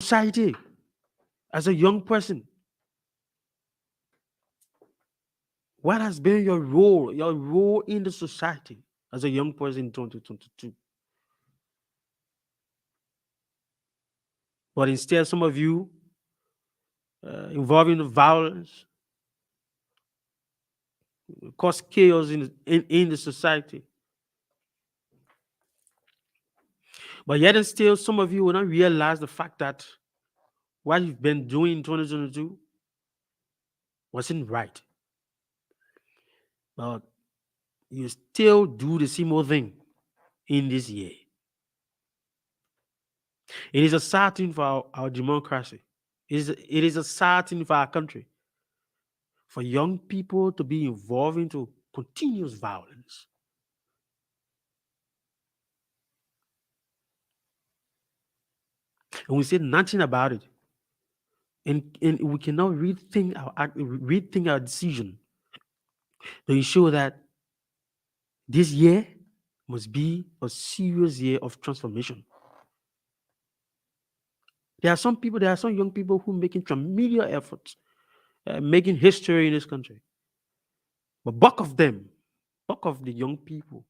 society as a young person? What has been your role in the society as a young person in 2022? But instead, some of you involving violence, cause chaos in the society. But yet and still, some of you will not realize the fact that what you've been doing in 2022 wasn't right. But you still do the same old thing in this year. It is a sad thing for our democracy. It is a sad thing for our country. For young people to be involved into continuous violence. And we say nothing about it. And we cannot rethink our decision to ensure that this year must be a serious year of transformation. There are some young people who are making tremendous efforts, making history in this country. But bulk of the young people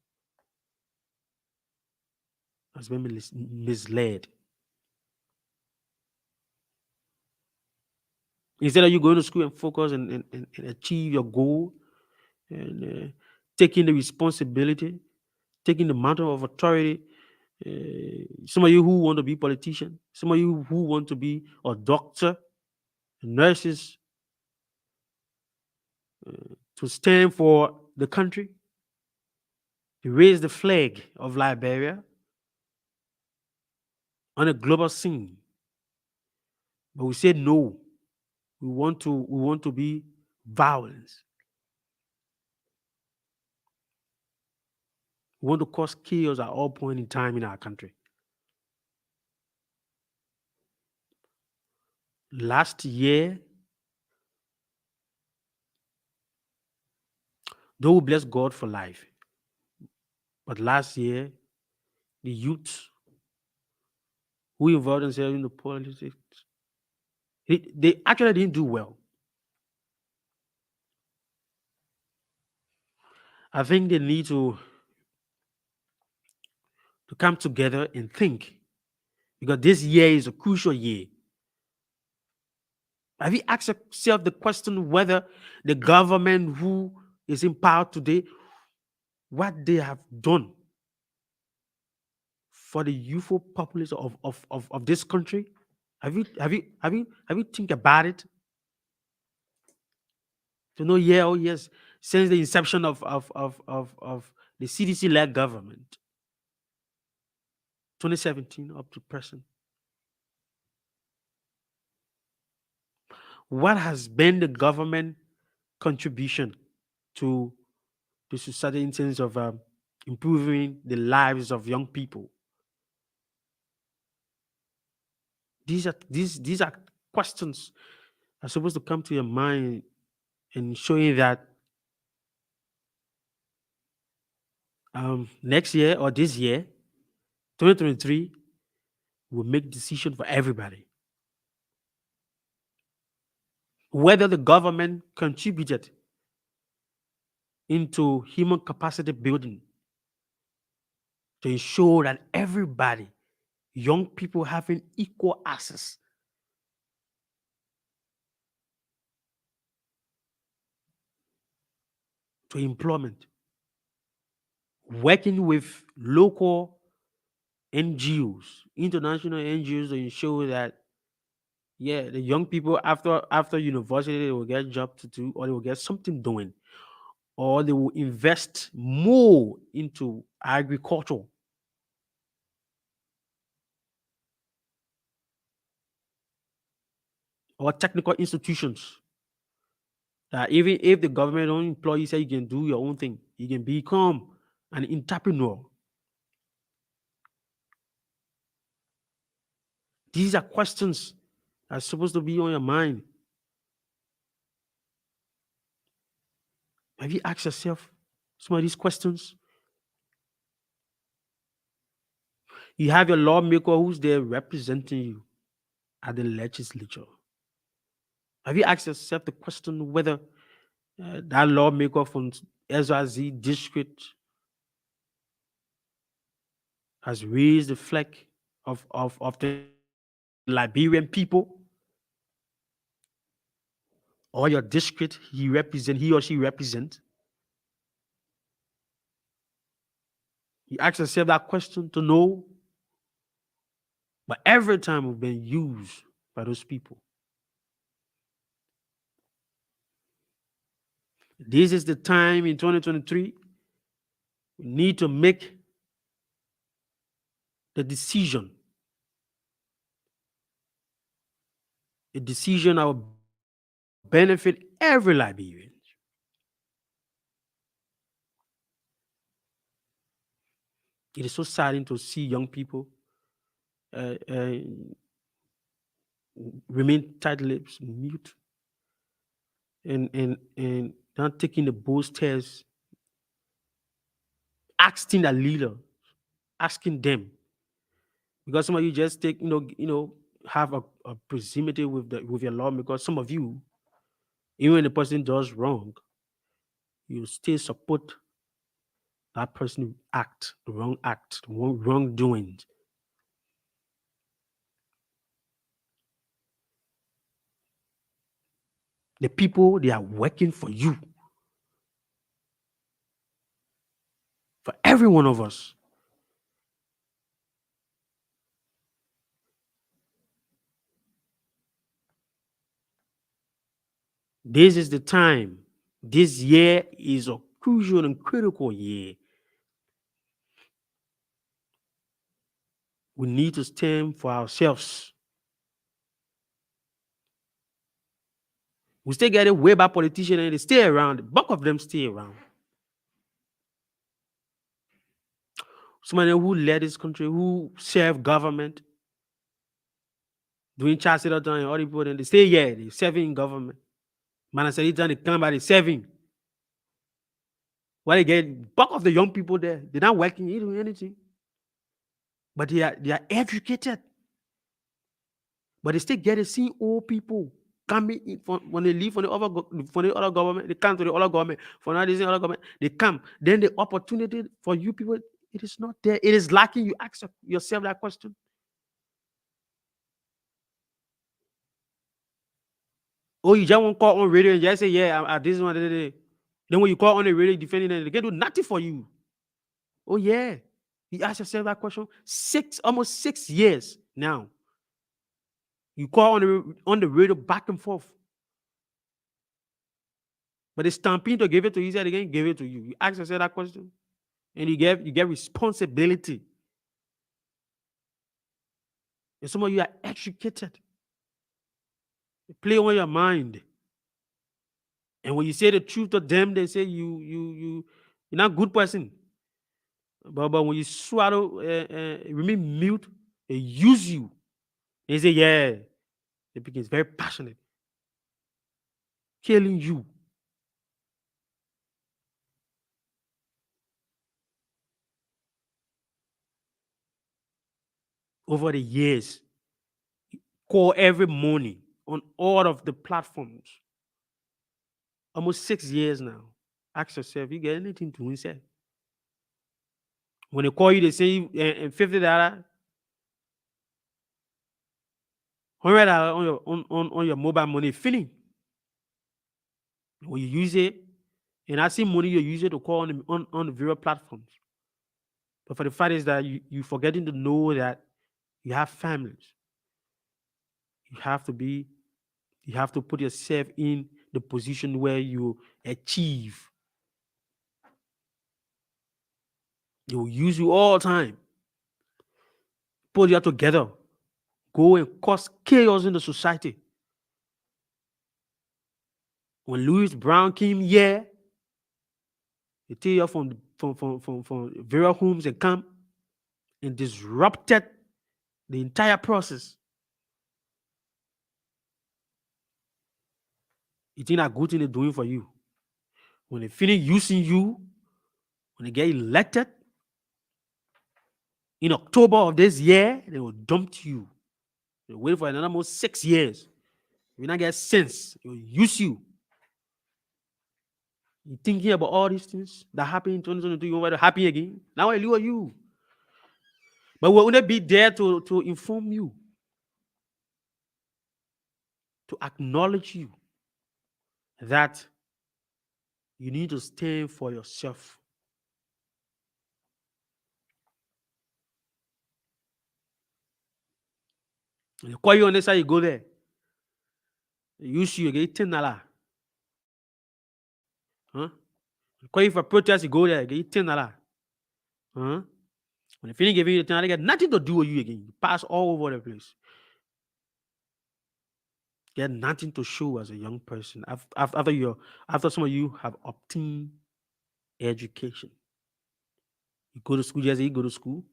has been misled. Instead of you going to school and focus and achieve your goal and taking the responsibility, taking the mantle of authority. Some of you who want to be politician, some of you who want to be a doctor, nurses, to stand for the country, to raise the flag of Liberia on a global scene. But we said no. We want to be violence. We want to cause chaos at all point in time in our country. Last year, though we bless God for life, but last year, the youth who involved themselves in the politics, they actually didn't do well. I think they need to come together and think, because this year is a crucial year. Have you asked yourself the question whether the government who is in power today, what they have done for the youthful populace of this country? Have you think about it? To know, yeah, oh yes, since the inception of the CDC-led government, 2017 up to present, what has been the government contribution to the society in terms of improving the lives of young people? These are questions that are supposed to come to your mind and showing that next year or this year, 2023, will make decision for everybody. Whether the government contributed into human capacity building to ensure that everybody, young people, having equal access to employment, working with local NGOs, international NGOs, to ensure that the young people after university, they will get a job to do, or they will get something doing, or they will invest more into agriculture or technical institutions. That even if the government don't employ you, say you can do your own thing, you can become an entrepreneur. These are questions that are supposed to be on your mind. Have you asked yourself some of these questions? You have your lawmaker who's there representing you. at the legislature? Have you asked yourself the question whether that lawmaker from SRZ district has raised the flag of the Liberian people, or your district he or she represent? You ask yourself that question to know, but every time we've been used by those people. This is the time in 2023 we need to make the decision, a decision that will benefit every Liberian. It is so saddening to see young people uh, uh, remain tight-lipped, mute, and not taking the bold steps, asking the leader, asking them, because some of you just take, have a proximity with your law, because some of you, even when the person does wrong, you still support that person act, wrongdoing. The people, they are working for you, for every one of us. This is the time. This year is a crucial and critical year. We need to stand for ourselves. We still get it way back politicians, and they stay around. The bulk of them stay around. Somebody who led this country, who served government, doing child all the time, all the people, then they stay here, they serving in government. Man, I said, each time they come by, they serving. Why they get bulk of the young people there? They're not working, they doing anything. But they are educated. But they still get to see old people coming in when they leave from the other government, they come to the other government. For now, this other government, they come. Then the opportunity for you people, it is not there. It is lacking. You ask yourself that question. Oh, you just won't call on radio and just say, yeah, I this one. Then when you call on the radio defending them, they can do nothing for you. Oh, yeah. You ask yourself that question. Almost 6 years now. You call on the radio back and forth. But they stamping to give it to you, said they can give it to you. You ask yourself that question. And you get responsibility. And some of you are educated. They play on your mind. And when you say the truth to them, they say you're not a good person. But when you swallow, remain mute, they use you. They say, yeah, the become very passionate, killing you. Over the years, call every morning on all of the platforms. Almost 6 years now. Ask yourself, you get anything to say? When they call you, they say $50, $100 on your mobile money, feeling. When you use it, and I see money you use it to call on the various platforms. But for the fact is that you forgetting to know that you have families. You have to put yourself in the position where you achieve. They will use you all the time. Put you together. Go and cause chaos in the society. When Louis Brown came here, they take you from various homes and come and disrupted the entire process. You think that good thing they're doing for you. When they finish using you, when they get elected, in October of this year, they will dump you. You wait for another almost 6 years. You not get sense. You use you. You thinking about all these things that happened in 2022, you want to happen again. Now I lure you. But we're gonna be there to inform you, to acknowledge you that you need to stand for yourself. They call you on this side, you go there. They use you, you get $10. Huh? They call you for protest, you go there, you get $10. Huh? When they finish giving you the $10, they get nothing to do with you again. You pass all over the place. Get nothing to show as a young person after some of you have obtained education. You go to school, just say you go to school.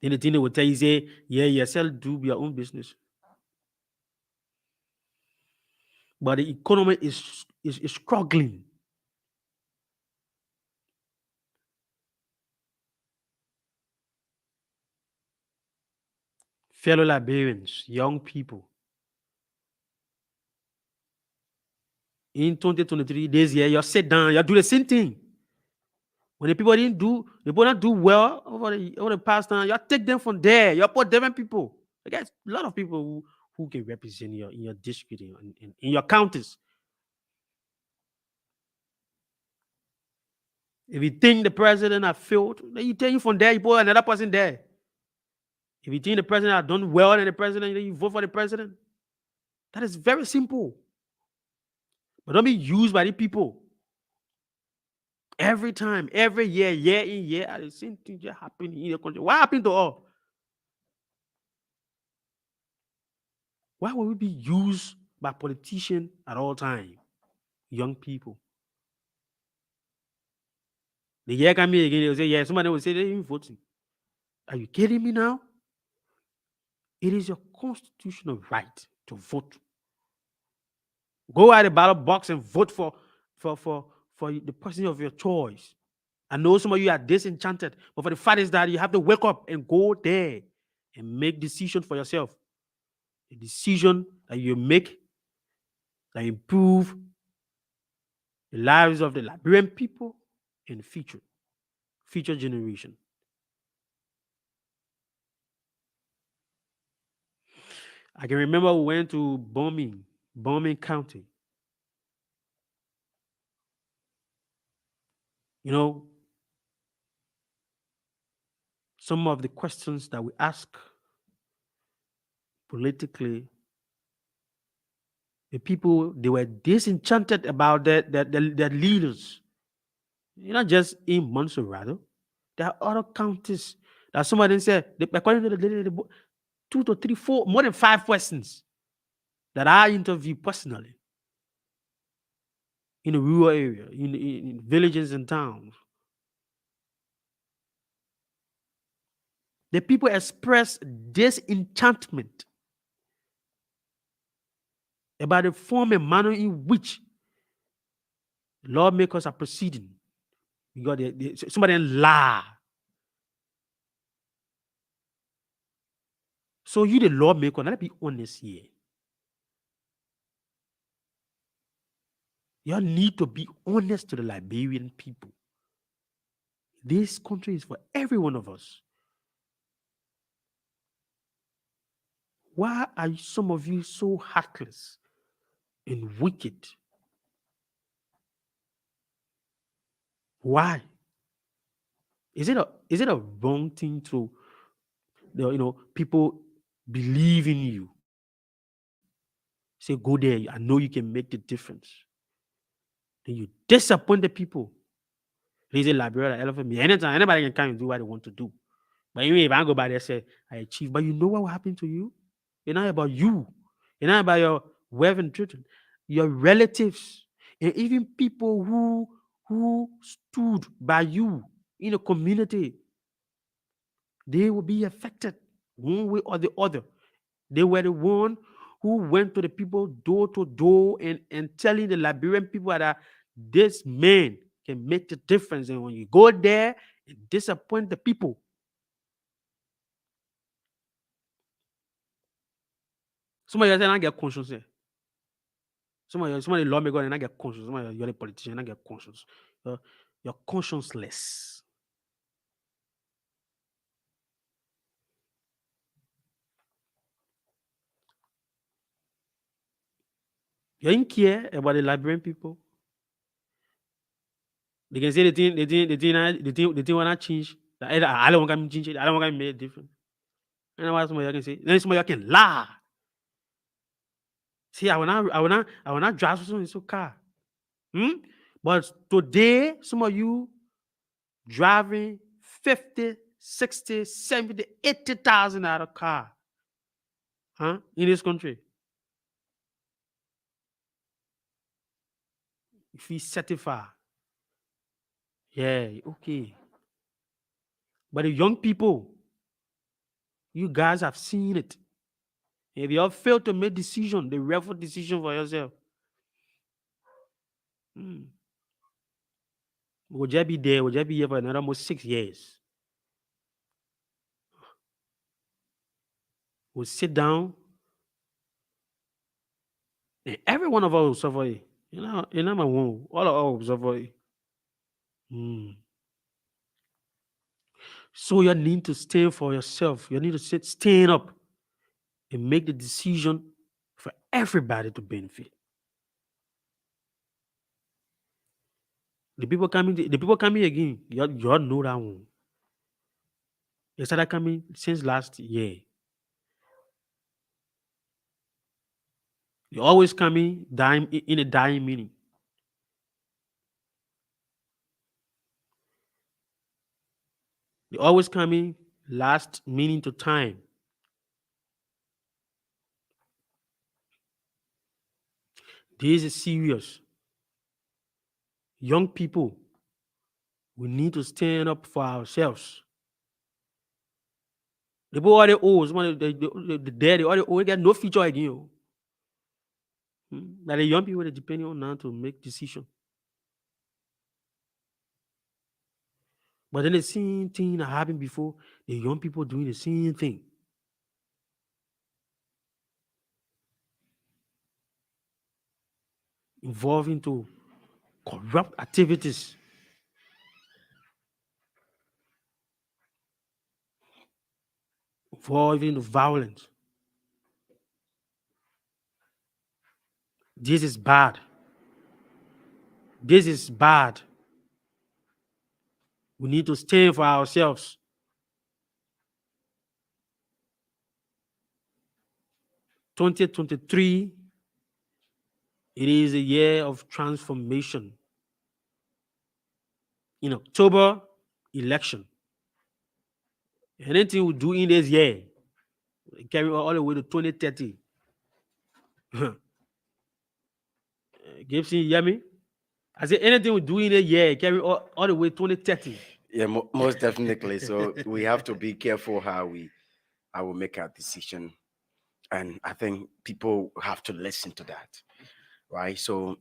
Then the thing they will tell you, say, yeah, yourself do your own business. But the economy is struggling. Fellow Liberians, young people, in 2023, this year, you sit down, you do the same thing. When the people not do well over the past time, you take them from there. You put different people. I guess a lot of people who can represent in your district, in your counties. If you think the president has failed, then you take you from there, you put another person there. If you think the president has done well and the president, then you vote for the president. That is very simple. But don't be used by the people. Every time, every year, year in, year out, the same thing just happening in the country. What happened to all? Why would we be used by politicians at all time? Young people. The year coming again, they'll say, yeah, somebody will say they ain't voting. Are you kidding me now? It is your constitutional right to vote. Go at the ballot box and vote for the person of your choice. I know some of you are disenchanted, but for the fact is that you have to wake up and go there and make decision for yourself. A decision that you make that improve the lives of the Liberian people in the future generation. I can remember we went to Bombing County. You know, some of the questions that we ask politically, the people, they were disenchanted about their leaders. You're not just in Montserrat. There are other counties that somebody said, according to the 2 to 3, 4, more than 5 questions that I interviewed personally in the rural area, in villages and towns. The people express disenchantment about the form and manner in which lawmakers are proceeding. You got somebody lie. So you the lawmaker, let's be honest here. You need to be honest to the Liberian people. This country is for every one of us. Why are some of you so heartless and wicked? Why? Is it a wrong thing to people believe in you? Say, go there, I know you can make the difference. Then you disappoint the people. They say Liberia, elephant me. Anytime anybody can come and do what they want to do. But anyway, if I go by there say I achieve, but you know what will happen to you? It's not about you. It's not about your wife and children, your relatives, and even people who stood by you in a community. They will be affected one way or the other. They were the one who went to the people door to door and telling the Liberian people that this man can make the difference. And when you go there and disappoint the people, Some of you say not get conscience. Some of the lawmakers they not get conscience. Some of you're the politician, not get conscience. You're conscienceless. You don't care about the Liberian people. They can say the thing wanna change. I don't want to change it. I don't want to make it different. And what some of you can say. Then some of you can lie. See, I will not drive some in so car. But today, some of you driving 50, 60, 70, 80,000 out of car. In this country. If we certify, yeah, okay. But the young people, you guys have seen it. If you all fail to make decision, the rightful decision for yourself, we'll just be there. We'll just be here for another almost 6 years. We'll sit down, and every one of us will suffer it. You know my one. All of us will suffer it. So you need to stand for yourself. You need to stand up and make the decision for everybody to benefit. The people coming again. You all know that one. They started coming since last year. They always coming in a dying meaning. They always coming last meaning to time. This is serious. Young people, we need to stand up for ourselves. The people are the old, the dead, they are the old, they got no future again. That the young people are depending on now to make decisions. But then the same thing that happened before, the young people doing the same thing. Involving to corrupt activities. Involving to violence. This is bad. This is bad. We need to stand for ourselves. 2023, it is a year of transformation. In October, election. Anything we do in this year, carry all the way to 2030. Gibson, you hear me? I say anything we do in a year, carry all the way 2030. Yeah, most definitely. So we have to be careful how we will make our decision. And I think people have to listen to that. Right. So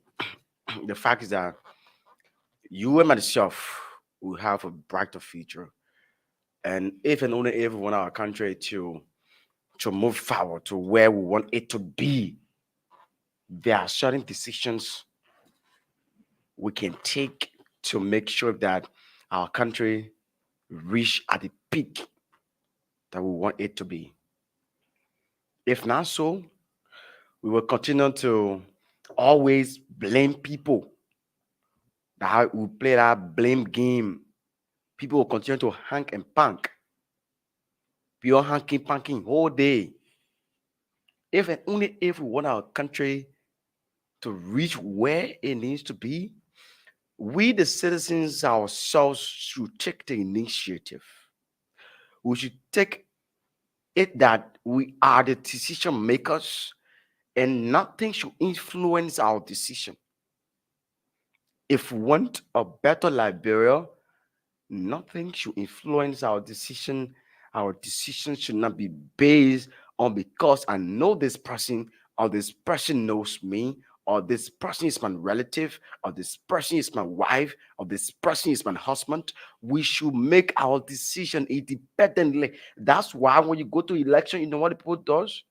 the fact is that you and myself will have a brighter future. And if and only if we want our country to move forward to where we want it to be, there are certain decisions we can take to make sure that our country reach at the peak that we want it to be. If not so, we will continue to always blame people. That we play that blame game. People will continue to hank and punk. Pure hanking punking all day. If and only if we want our country to reach where it needs to be, we the citizens ourselves should take the initiative. We should take it that we are the decision makers and nothing should influence our decision. If we want a better Liberia, nothing should influence our decision. Our decision should not be based on because I know this person, or this person knows me, or this person is my relative, or this person is my wife, or this person is my husband. We should make our decision independently. That's why when you go to election, you know what the people does?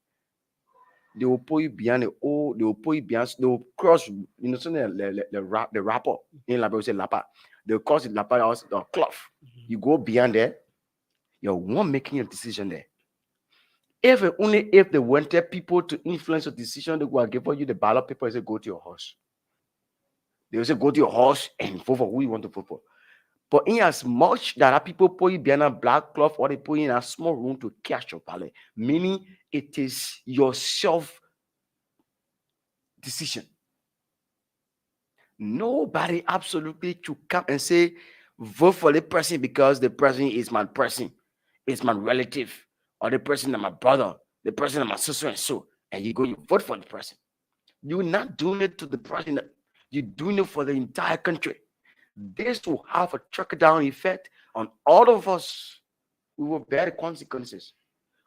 They will put you behind they will put you behind, they will cross, something the wrapper in Liberia, we say lapa. They'll cross the lapa house, the cloth. You go behind there, you're one making a decision there. If and only if they wanted people to influence your decision, they will give you the ballot paper and say, go to your horse. They will say, go to your horse and vote for who you want to vote for. But in as much that people put you behind a black cloth or they put you in a small room to catch your ballot, meaning it is your self decision. Nobody absolutely should come and say, vote for the person because the person is my person, it's my relative, or the person is my brother, the person is my sister and so. And you go, you vote for the person. You're not doing it to the person, you're doing it for the entire country. This will have a trickle down effect on all of us. We will bear the consequences,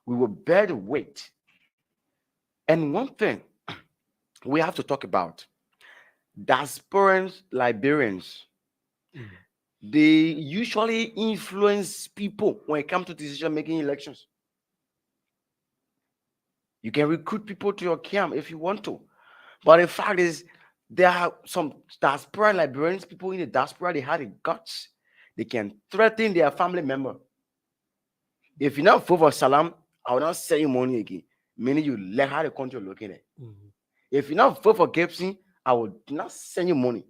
we will bear the weight. And one thing we have to talk about, diasporans, Liberians, Mhm. they usually influence people when it comes to decision making elections. You can recruit people to your camp if you want to. But the fact is, there are some diaspora Liberians, people in the diaspora, they have the guts. They can threaten their family member. If you not vote for Salam, I will not send you money again. Meaning you let how the country looking at. Mhm. If you not vote for Gibson, I will not send you money.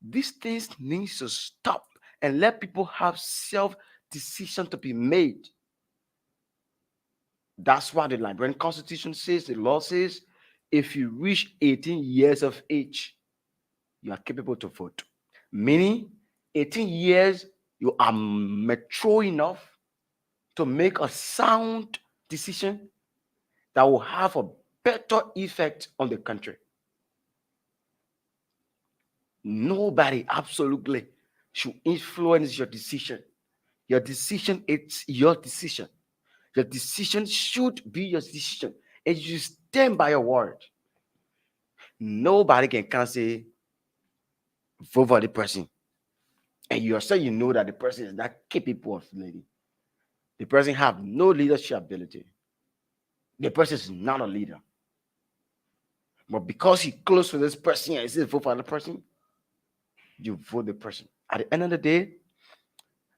These things needs to stop and let people have self decision to be made. That's what the Liberian Constitution says, the law says, if you reach 18 years of age, you are capable to vote. Meaning, 18 years, you are mature enough to make a sound decision that will have a better effect on the country. Nobody absolutely should influence your decision. Your decision, it's your decision. Your decision should be your decision. And you stand by your word. Nobody can say vote for the person. And you yourself, you know that the person is not capable of leading. The person have no leadership ability. The person is not a leader. But because you close to this person and you say vote for the person, you vote the person. At the end of the day,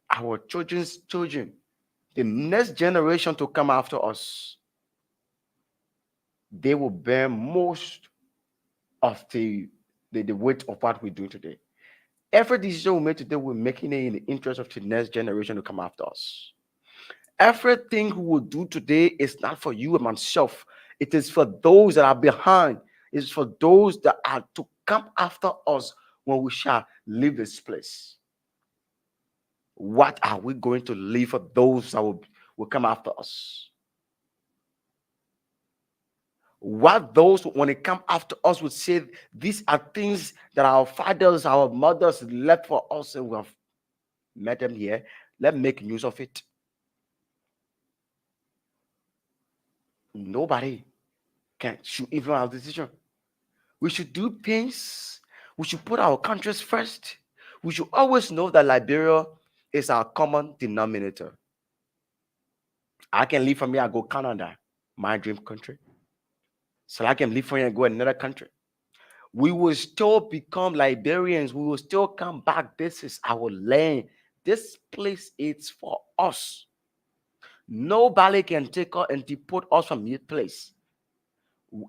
our children's children, the next generation to come after us, they will bear most of the weight of what we do today. Every decision we make today, we're making it in the interest of the next generation to come after us. Everything we will do today is not for you and myself. It is for those that are behind. It's for those that are to come after us when we shall leave this place. What are we going to leave for those that will come after us? What those when they come after us would say, these are things that our fathers, our mothers left for us, and we have met them here. Let's make use of it. Nobody can should even have decision. We should do things. We should put our countries first. We should always know that Liberia is our common denominator. I can leave from here and go Canada, my dream country. So I can leave from here and go another country. We will still become Liberians. We will still come back. This is our land. This place is for us. Nobody can take us and deport us from this place.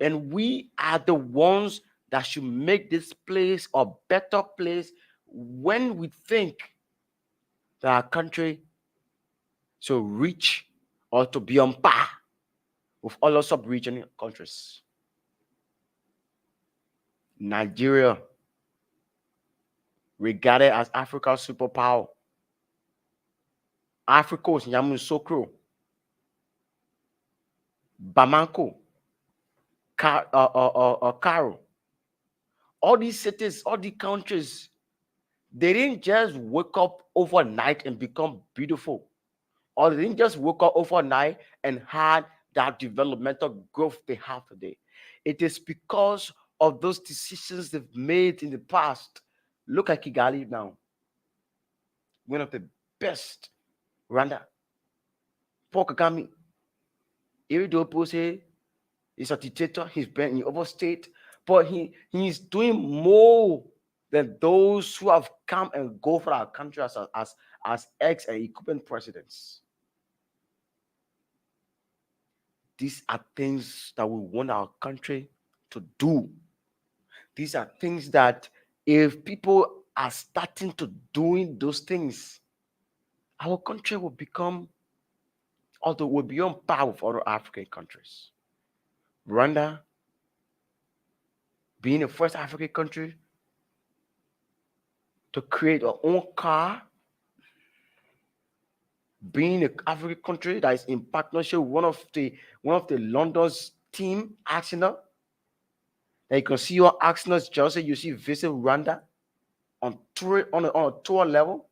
And we are the ones that should make this place a better place when we think that our country should reach or to be on par with other sub-regional countries. Nigeria, regarded as Africa's superpower. Africa's Yamoussoukro, Bamako, Cairo. All these cities, all these countries, they didn't just wake up overnight and become beautiful. Or they didn't just wake up overnight and had that developmental growth they have today. It is because of those decisions they've made in the past. Look at Kigali now, one of the best. Rwanda, Paul Kagame, Irido Pose, He's a dictator. He's been in overstate, but he's doing more than those who have come and go for our country as ex and incumbent presidents. These are things that we want our country to do. These are things that if people are starting to doing those things, our country will become, although will be on par with other African countries. Rwanda being the first African country to create our own car, being an African country that is in partnership with one of the London's team, Arsenal. That you can see your Arsenal's jersey, you see visit Rwanda on tour on a tour level.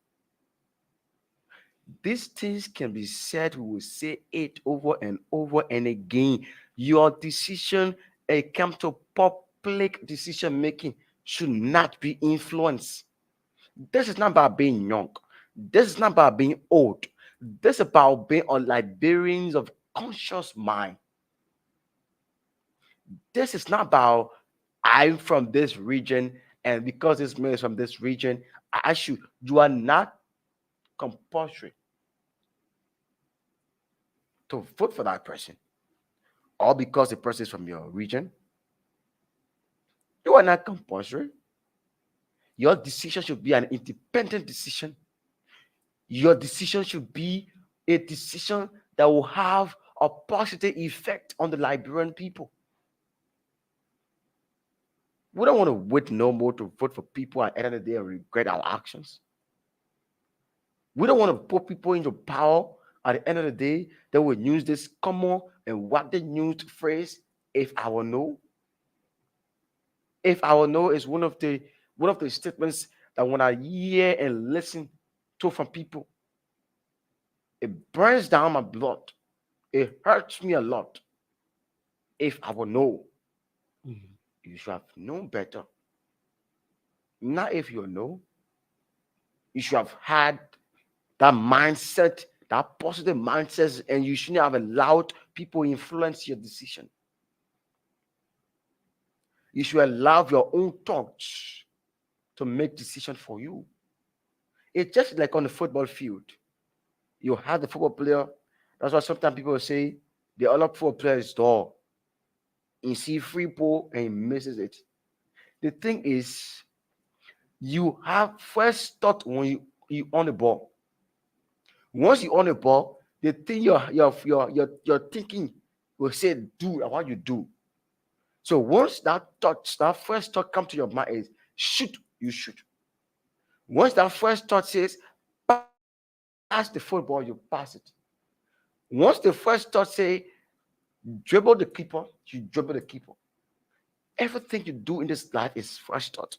These things can be said, we will say it over and over and again. Your decision, it comes to public decision making, should not be influenced. This is not about being young. This is not about being old. This is about being a Liberians of conscious mind. This is not about I'm from this region, and because this man is from this region, I should. You are not compulsory to vote for that person, or because the person is from your region. You are not compulsory. Your decision should be an independent decision. Your decision should be a decision that will have a positive effect on the Liberian people. We don't want to wait no more to vote for people at the end of the day and regret our actions. We don't want to put people into power at the end of the day that will use this common and what they use phrase, if I will know. If I will know is one of the statements that when I hear and listen to from people, it burns down my blood. It hurts me a lot. If I will know, Mhm. you should have known better. Not if you know, you should have had that mindset, that positive mindset, and you shouldn't have allowed people influence your decision. You should allow your own thoughts to make decision for you. It's just like on the football field. You have the football player. That's why sometimes people will say the other football player is dull. You see free ball and he misses it. The thing is, you have first thought when you on the ball. Once you on the ball, the thing you're thinking will say do what you do. So once that first thought come to your mind is shoot, you shoot. Once that first thought says pass the football, you pass it. Once the first thought say dribble the keeper, you dribble the keeper. Everything you do in this life is first thought.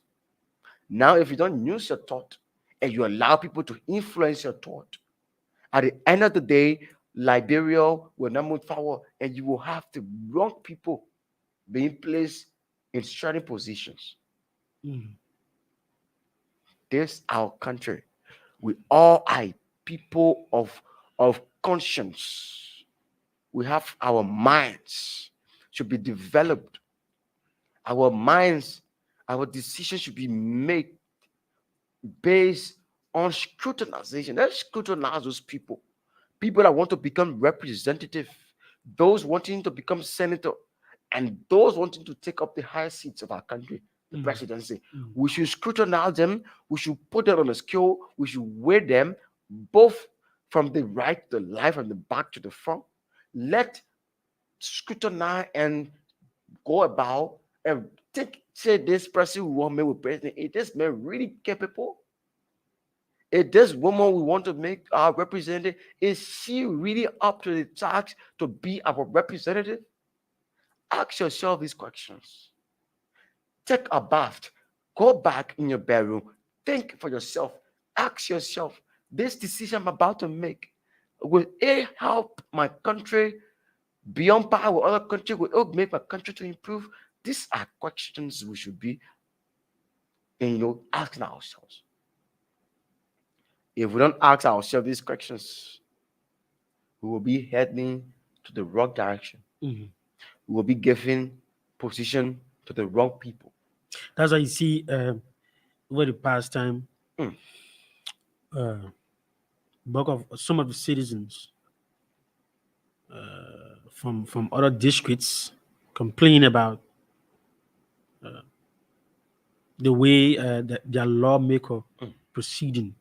Now, if you don't use your thought and you allow people to influence your thought, at the end of the day, Liberia will not move forward, and you will have the wrong people being placed in certain positions. Mhm. This our country. We all are people of conscience. We have our minds should be developed. Our minds, our decisions should be made based on scrutinization. Let's scrutinize those people. People that want to become representative, those wanting to become senator, and those wanting to take up the high seats of our country, the Mhm. presidency. Mhm. We should scrutinize them. We should put them on a scale. We should weigh them both from the right to the left and the back to the front. Let scrutinize and go about and think, say this person we want me with president. Is this man really capable? Is this woman we want to make our representative, is she really up to the task to be our representative? Ask yourself these questions. Take a bath. Go back in your bedroom. Think for yourself. Ask yourself, this decision I'm about to make, will it help my country beyond power with other country? Will it make my country to improve? These are questions we should be asking ourselves. If we don't ask ourselves these questions, we will be heading to the wrong direction. Mhm. we will be giving position to the wrong people. That's why you see over the past time, Mm. uh, bulk of some of the citizens from other districts complain about the way their lawmaker Mm. proceeding.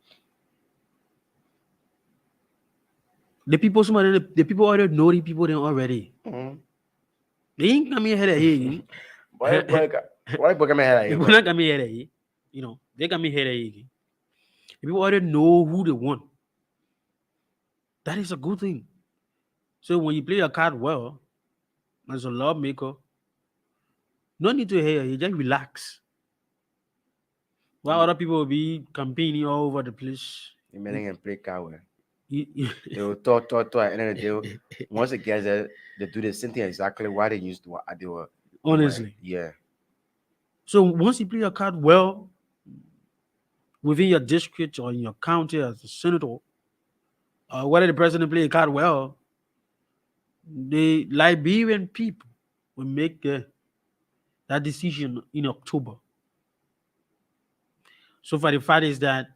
The people, some of them, the people already know the people then already. Mm. They ain't coming here again. Boy, boy, come They here, will boy. not coming here again. You know, they coming here again. The people already know who they want. That is a good thing. So when you play your card well as a lawmaker, no need to hear you. Just relax. While You other people will be campaigning all over the place. meaning and play cow. You- They will talk, and then they will, once it gets there, they do the same thing exactly why they used to what they were doing. honestly. Yeah. So once you play your card well within your district or in your county as a senator, whether the president play a card well, the Liberian people will make that decision in October. So for the fact is that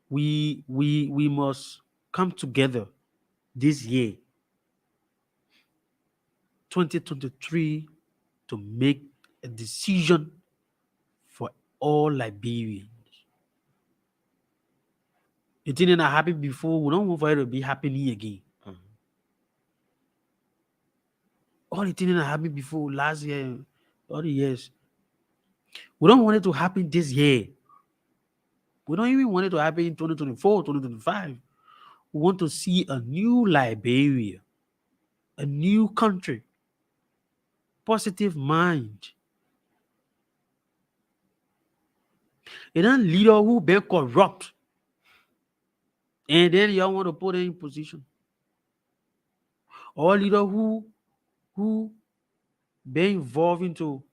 we must come together this year, 2023, to make a decision for all Liberians. The thing that happened before, we don't want for it to be happening again. Mhm. All the things that happened before last year, all the years, we don't want it to happen this year. We don't even want it to happen in 2024, 2025. We want to see a new Liberia, a new country, positive mind. And then leader who been corrupt, and then y'all want to put them in position. Or leader who been involved into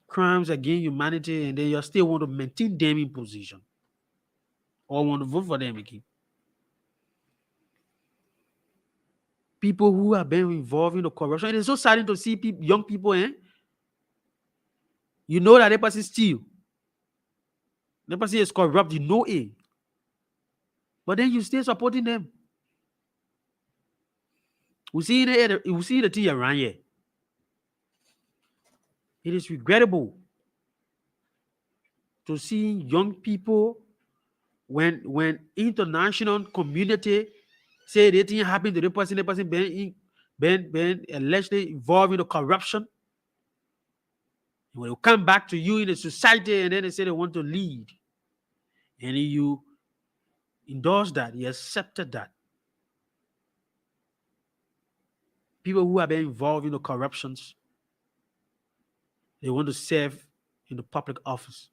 crimes against humanity, and then you still want to maintain them in position or want to vote for them again. People who have been involved in the corruption. It is so saddening to see young people, you know that the person steal, the person is corrupt, you know it, but then you still supporting them. We see the thing around here. It is regrettable to see young people when international community say they thing happen to the person been allegedly involved in the corruption. When they come back to you in the society and then they say they want to lead, and you endorse that, you accepted that. People who have been involved in the corruptions, they want to serve in the public office.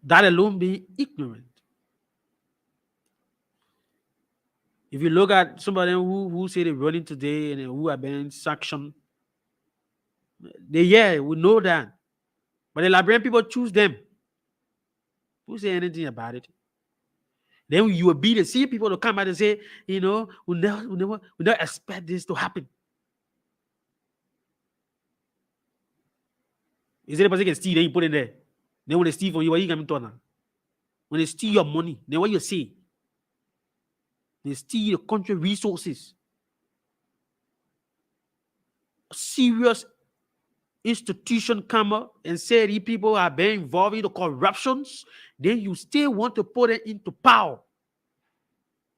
That alone being ignorant. If you look at somebody who say they're running today and who have been sanctioned, we know that. But the Liberian people choose them. Who say anything about it? Then you will be the see people to come out and say, we never expect this to happen. Is it the person can steal, then you put in there? Then when they steal from you, what you going to when they steal your money, then what you say? They steal the country resources. A serious institution come up and say these people are being involved in the corruptions, then you still want to put it into power.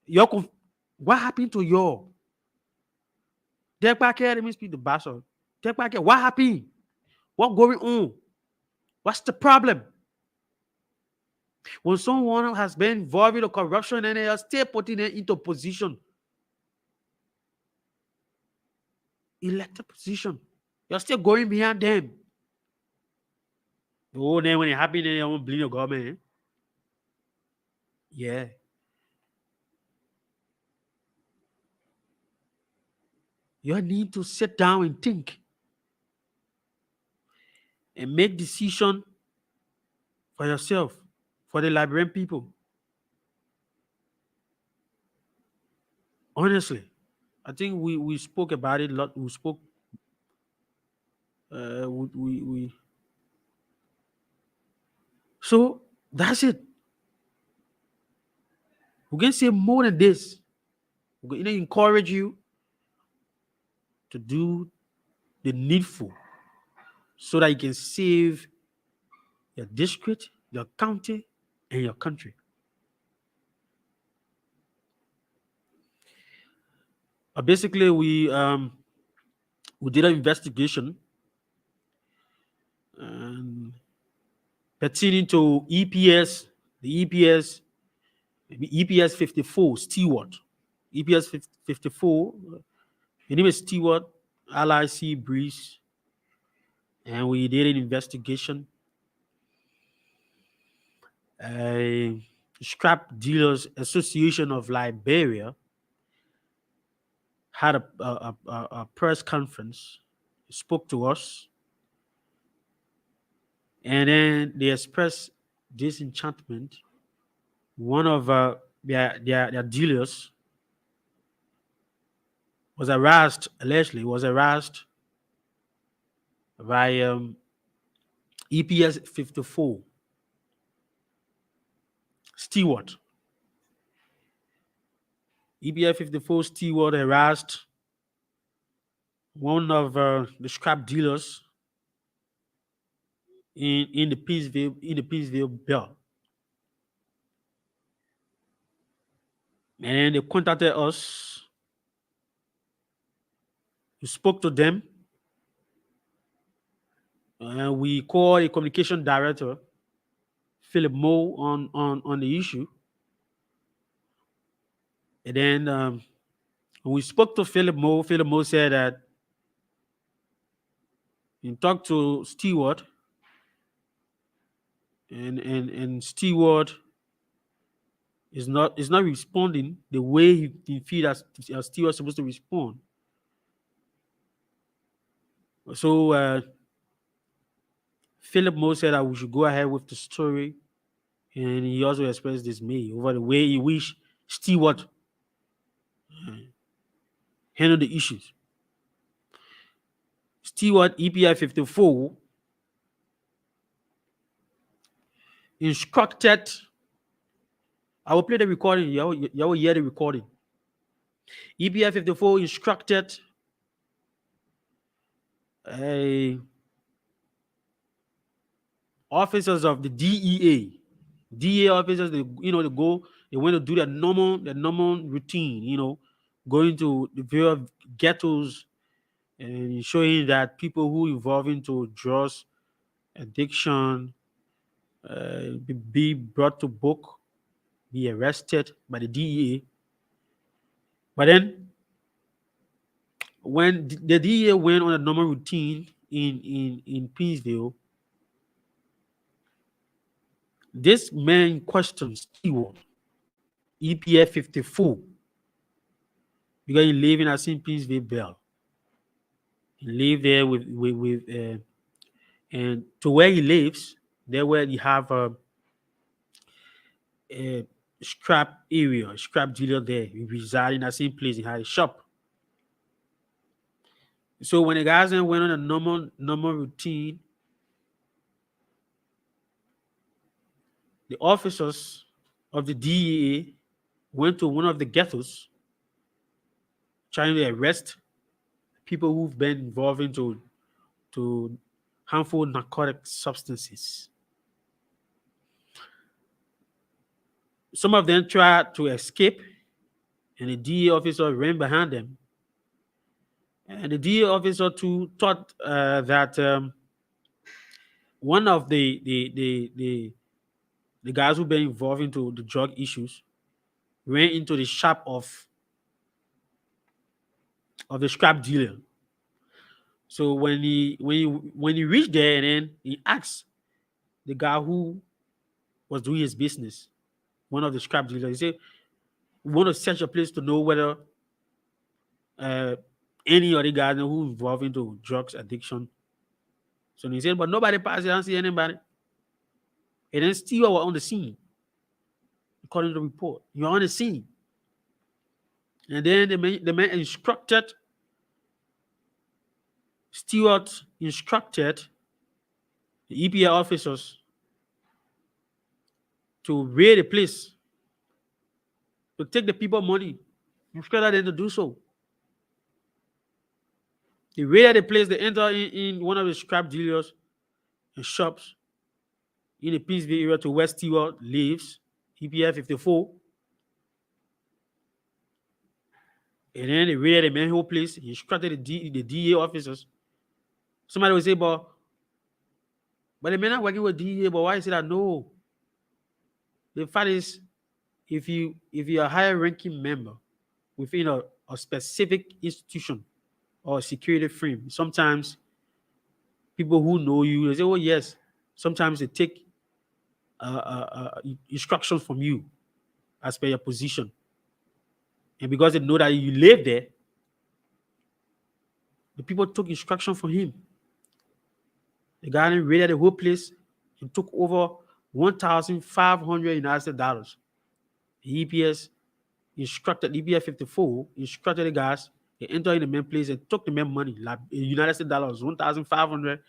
What happened to your? Take back here, let me speak to Bashar. Take back here. What happened? What going on? What's the problem? When someone has been involved in the corruption and they are still putting it into position, elected position, you're still going behind them. Oh, then when it happens, then you won't blame your government. Yeah. You need to sit down and think and make decision for yourself, for the Liberian people. Honestly, I think we spoke about it a lot. We spoke. We So that's it. We can say more than this. We're going to encourage you to do the needful so that you can save your district, your county, and your country. Basically, we did an investigation um, pertaining to EPS, the EPS 54 Stewart, EPS 54. The name is Stewart, LIC Breeze, and we did an investigation. Scrap Dealers Association of Liberia had a press conference, spoke to us, and then they expressed disenchantment. One of their dealers allegedly was harassed by EPS 54 Stewart. EPS 54 Stewart harassed one of the scrap dealers in the Pittsville Bell. And they contacted us. We spoke to them, and we called a communication director, Philip Moe, on the issue. And then when we spoke to Philip Moe said that he talked to Stewart, and Stewart is not responding the way he feels as Stewart supposed to respond. So Philip Moe said that we should go ahead with the story, and he also expressed dismay over the way he wished Stewart handled the issues. Stewart EPI 54 instructed. I will play the recording. You will hear the recording. EPI 54 instructed a officers of the DEA officers. They went to do their normal routine. Going to the various ghettos and showing that people who involve into drugs addiction be brought to book, be arrested by the DEA. But then when the DEA went on a normal routine in Pittsville, this man questioned Stewart, EPF 54, because he lived in a St. Pittsville Bell. He lived there and to where he lives, there where you have a scrap area, a scrap dealer there. He reside in the same place. He had a shop. So when the guys then went on a normal routine, the officers of the DEA went to one of the ghettos trying to arrest people who've been involved into harmful narcotic substances. Some of them tried to escape, and the DEA officer ran behind them. And the DEA officer too thought that one of the guys who've been involved into the drug issues ran into the shop of the scrap dealer. So when he reached there, and then he asked the guy who was doing his business, one of the scrap dealers, he said, "We want to search a place to know whether uh, any other guys who involved into drugs addiction." So he said, "But nobody passed. I don't see anybody." And then still were on the scene, according to the report. You're on the scene. And then the man instructed, Stewart instructed the EPA officers to raid the place, to take the people money, instructed them to do so. They raided the place, they entered in one of the scrap dealers and shops in the Pittsburgh area to where Stewart lives, EPF 54. And then they raided the manhole place. He instructed the DA officers. Somebody will say, but the men are working with DA, but why is it that no? The fact is, if you're a higher ranking member within a specific institution or security frame, sometimes people who know you, they say, oh yes. Sometimes they take instructions from you as per your position. And because they know that you live there, the people took instruction from him. The guy raided the whole place and took over 1,500 United dollars. The EPS instructed EPF 54 instructed the guys. They entered in the main place and took the main money, like United States dollars, 1,500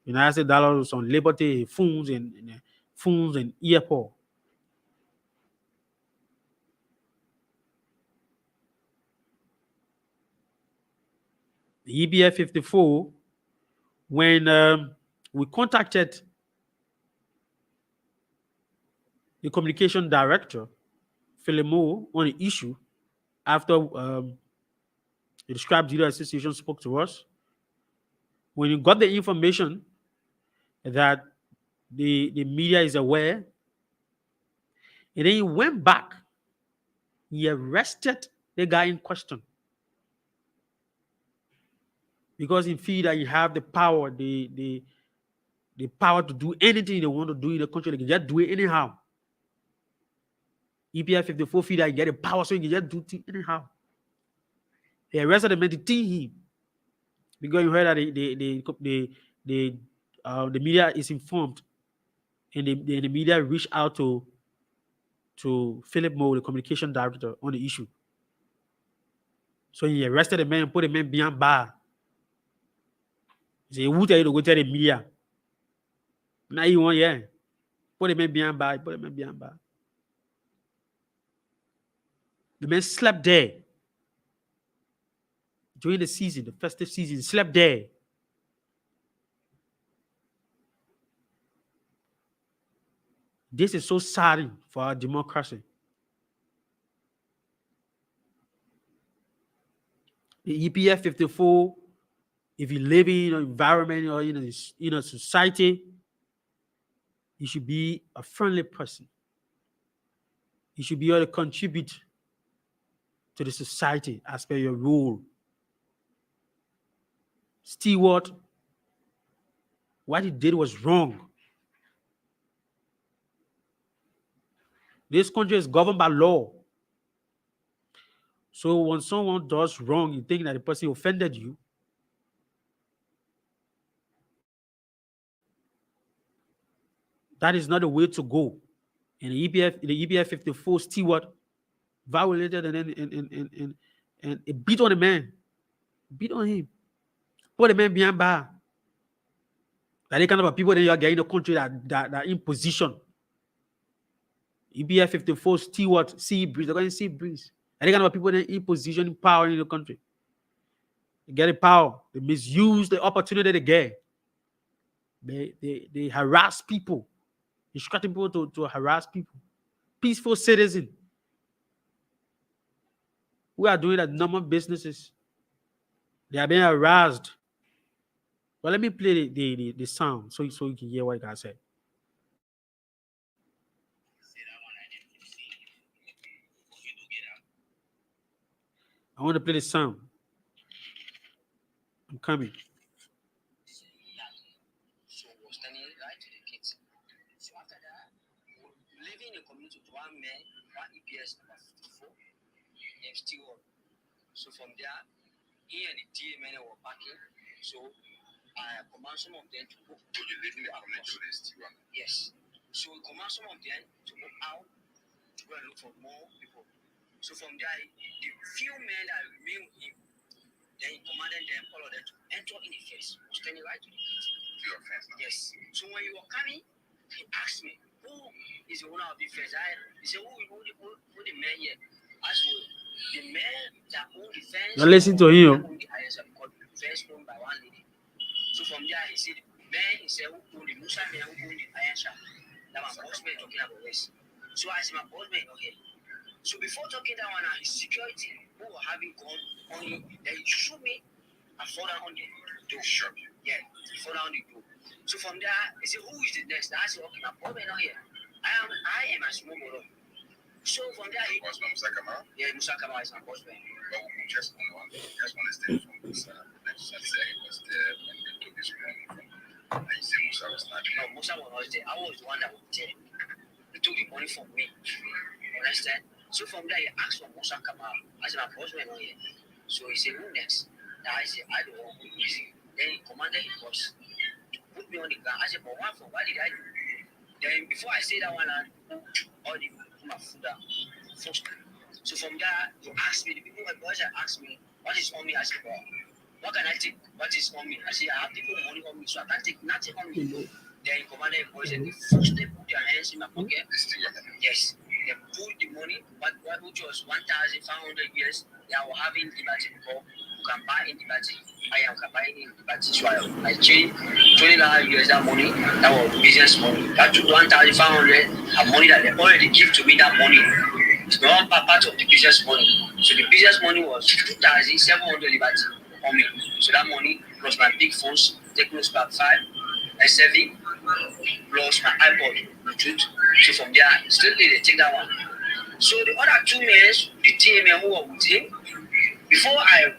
United States dollars on Liberty phones and airport. The EPF 54, when we contacted the communication director, Philip Moore, on the issue after the Scrap Dealer Association spoke to us. When you got the information that the media is aware, and then he went back, he arrested the guy in question because he feel that you have the power, the power to do anything they want to do in the country. They can just do it anyhow. EPF 54 feel that you get the power, so you can just do things anyhow. They arrested the man to detain him because you heard that the media is informed, and the media reached out to Philip Moore, the communication director, on the issue. So he arrested the man and put the man behind bar. He said, who tell you to go tell the media? Now you want, yeah. Put the man behind bar, put the man behind bar. The man slept there during the season, the festive season, slept there. This is so saddening for our democracy. The EPF 54, if you live in an environment or in a society, you should be a friendly person. You should be able to contribute to the society as per your role. Stewart, what he did was wrong. This country is governed by law. So when someone does wrong, you think that the person offended you. That is not the way to go. And the EPF 54 Stewart violated and it beat on the man. Beat on him. Put the man behind bar. That the kind of people that you are getting in the country that are in position. EPF 54 Stewart, sea breeze. They're going to sea breeze. And the kind of people that are in position, in power in the country. They get the power. They misuse the opportunity they get. They harass people. Instructing people to harass people. Peaceful citizen who are doing that normal businesses. They are being harassed. Well, let me play the sound so you can hear what God said. I want to play the sound. I'm coming. So was standing right to the kids. So after that, living in a community with one man, one EPS number 54, named Stewart. So from there, he and the DA men were packing. So I command some of them to go. So you live in the community with Stewart? Yes. So we command some of them to go out to go and look for more people. So from there, the few men that remained with him, then he commanded them, all of them, to enter in the fence, standing right to the gate. Your fence? Yes. So when you were coming, he asked me, who is the owner of the fence? He said, who the man here? I said, the man that owned the fence, Now listen to him. owned the ISM, because the fence owned by one lady. So from there, he said, man, he said, who owned the Musa man, who owned the iron shop? That my boss man talking about this. So I said, my boss man, okay. So before talking that one, his security, who were having gone on him, then he shoot me and fall down on the door. Sure. Yeah, he fall down on the door. So from there, he said, who is the next? I said, okay, my boss man not here. I am a small brother. So from there, he was Musa Kamal? Yeah, Musa Kamal is my boss man. But we just understand from Musa. Musa said he was there when they took his money from him. And he said Musa was not there. No, Musa was not there. I was the one that was there. He took the money from me. You understand? So from there, he asked for Musa Kamal. I said, my boss man not here. So he said, who next? Now I said, I don't want to easy. Then he commanded his boss to put me on the ground. I said, but what did I do? Then before I say that one, I all the put my food down. First. So from there, he asked me, the people my boys asked me, what is on me? I said, well, what can I take? What is on me? I said, I have people money on me, so I can't take nothing on me. Then he commanded his boys, and the first they put their hands in my pocket. Yes. They put the money, which was 1,500 years, they were having liberty before. You can buy in liberty. I am buying in liberty. So I changed 29 years that money. That was business money. That took 1,500 money that they already give to me. That money. It's not part of the business money. So the business money was 2,700 liberty on me. So that money plus my big phones, Techno Spark 5, S7, plus my iPod, Bluetooth. So from there, still they take that one. So the other 2 men, the team who were with him, before I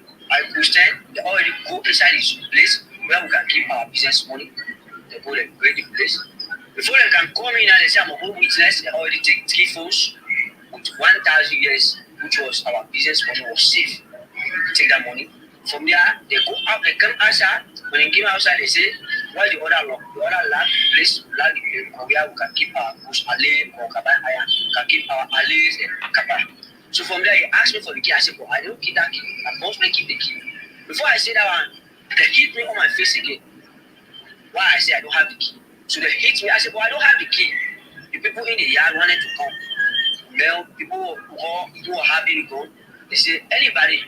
could stand, they already go inside his place where we can keep our business money. They go and break the place. Before they can come in and they say I'm a home witness, they already take 3 phones with 1,000 years, which was our business money was safe. They take that money. From there, they go out, they come outside. When they came outside, they say, why the other lock? The other land place, land where we can keep our bush alley or kaban iron, can keep our alleys and kaba. So from there, he asked me for the key. I said, well, I don't keep that key. My boss may keep the key. Before I say that one, they hit me on my face again. Why I say I don't have the key? So they hit me. I said, well, I don't have the key. The people in the yard wanted to come. Well, people who were happy to go, they say, anybody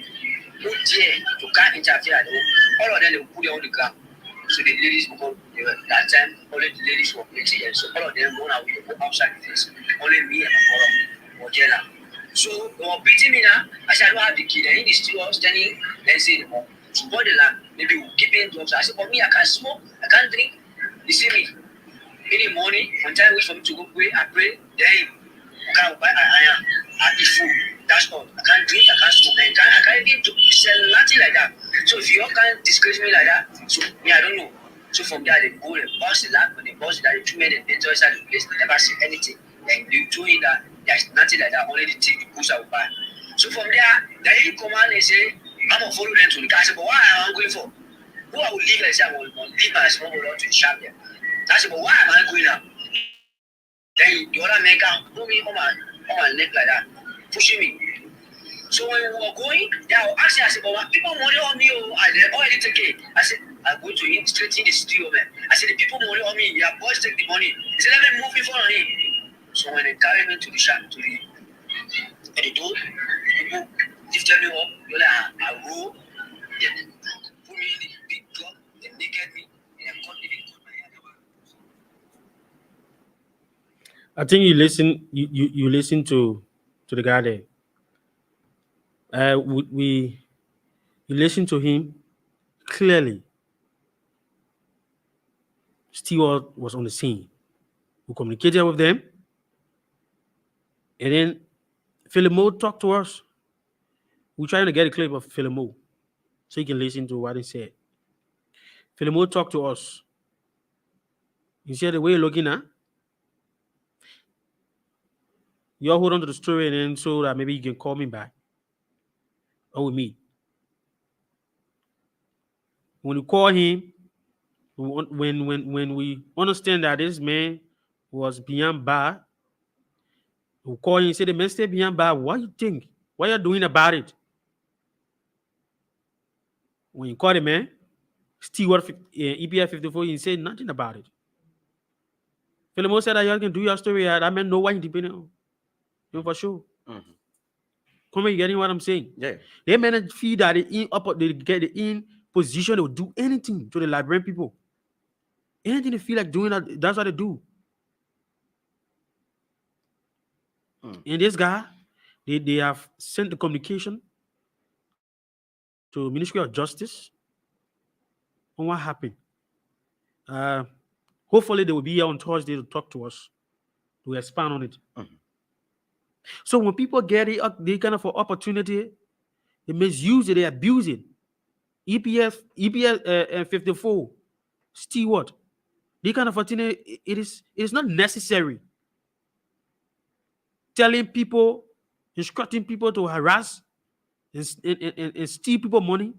who dare to can't interfere at all of them, they will put them on the ground. So the ladies, because that time, only the ladies were plenty here. So all of them run away, go outside the place. Only me and my brother were there now. So they were beating me now. I said, I don't have the key. Then in the store, standing, then say, support the land. Maybe we'll keep in drugs. I said, but me, I can't smoke, I can't drink. You see me? In the morning, when time waits for me to go pray, I pray. Then I can't buy iron. I eat food. That's all. I can't drink, I can't smoke. I can't even sell nothing like that. So if you all can't discourage me like that, so me, I don't know. So from there, they go, they bust the land, but they bust the land, they 2 men, they enter inside the place, they never see anything. Then they do it that there's nothing like that, only the thing, the goods I will buy. So from there, then he come and they say, I'm gonna follow them to the car. I said, but why am I going for? Who I will leave and say I will leave my small brother to the shop there. I said, but why am I going now? Then the other man can put me on my neck like that, pushing me. So when we were going, they were asking, I said, but what people money on me, they already take it. I said, I'm going to him straight in the studio, man. I said, the people money on me, your boys take the money. He said, let me move in front of him. So when they carried me to the shop, to the door, people lifted me up, you know, I roll, they put me in the big club, they naked me, and they cut my hair. I think you listen to the guy there. We you listen to him clearly. Stewart was on the scene. We communicated with them, and then Philimo talked to us. We're trying to get a clip of Philimo so you can listen to what he said. Philimo talked to us. He said, the way you're looking at, you all hold on to the story and then so that maybe you can call me back or with me. When you call him, when we understand that this man was beyond bar, we call him and say, the man stay beyond bar. What do you think? What you're doing about it? When you call the man, Stewart EPF 54, he said nothing about it. Philemon said that you can do your story. That man know why you depending on. You know, for sure. Mm-hmm. Come on, you getting what I'm saying? Yeah. They manage to feel that they get it in position, they'll do anything to the Liberian people. Anything they feel like doing, that's what they do. Mm. And this guy, they have sent the communication to Ministry of Justice on what happened. Uh, Hopefully they will be here on Thursday to talk to us, to expand on it. Mhm. So when people get it, they kind of an opportunity, they misuse it, they abuse it. EPF 54, Stewart, they kind of thing, it is not necessary. Telling people, instructing people to harass and steal people money.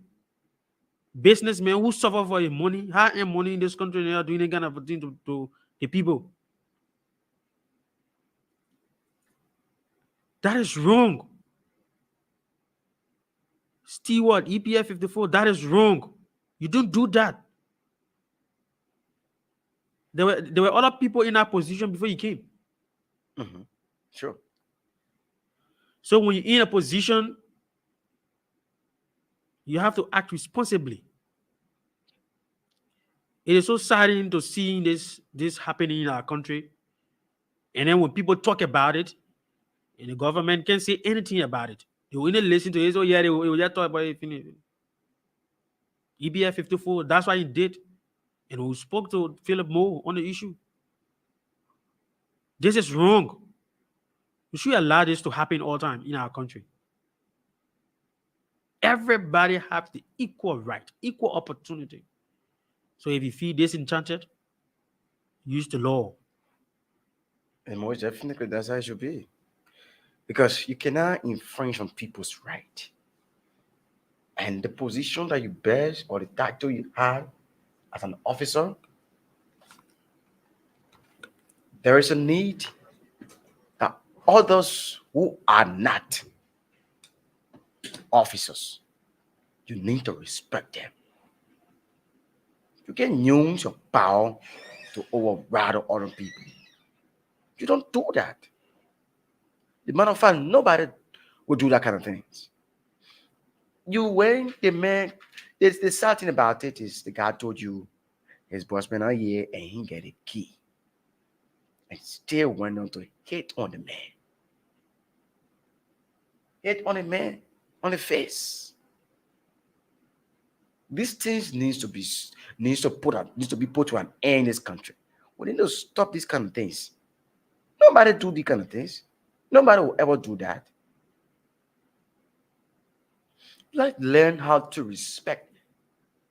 Businessmen who suffer for your money, high-end money in this country, they are doing that kind of a thing to the people. That is wrong. Stewart, EPF 54, that is wrong. You don't do that. There were other people in that position before you came. Mm-hmm. Sure. So when you're in a position, you have to act responsibly. It is so saddening to see this happening in our country. And then when people talk about it, and the government can't say anything about it. They will only listen to it. So yeah, they will just talk about it. Finish. EBF 54, that's why he did. And we spoke to Philip Moore on the issue. This is wrong. We should allow this to happen all the time in our country. Everybody has the equal right, equal opportunity. So if you feel disenchanted, use the law. And most definitely, that's how it should be. Because you cannot infringe on people's right. And the position that you bear or the title you have as an officer, there is a need that others who are not officers, you need to respect them. You can use your power to override other people. You don't do that. The matter of fact, nobody will do that kind of things. You when the man, the sad thing about it is the guy told you his boss been a year and he get a key and still went on to hit on the man. Hit on the man on the face. These things needs to be put to an end in this country. We need to stop these kind of things. Nobody do these kind of things. Nobody will ever do that. Let's learn how to respect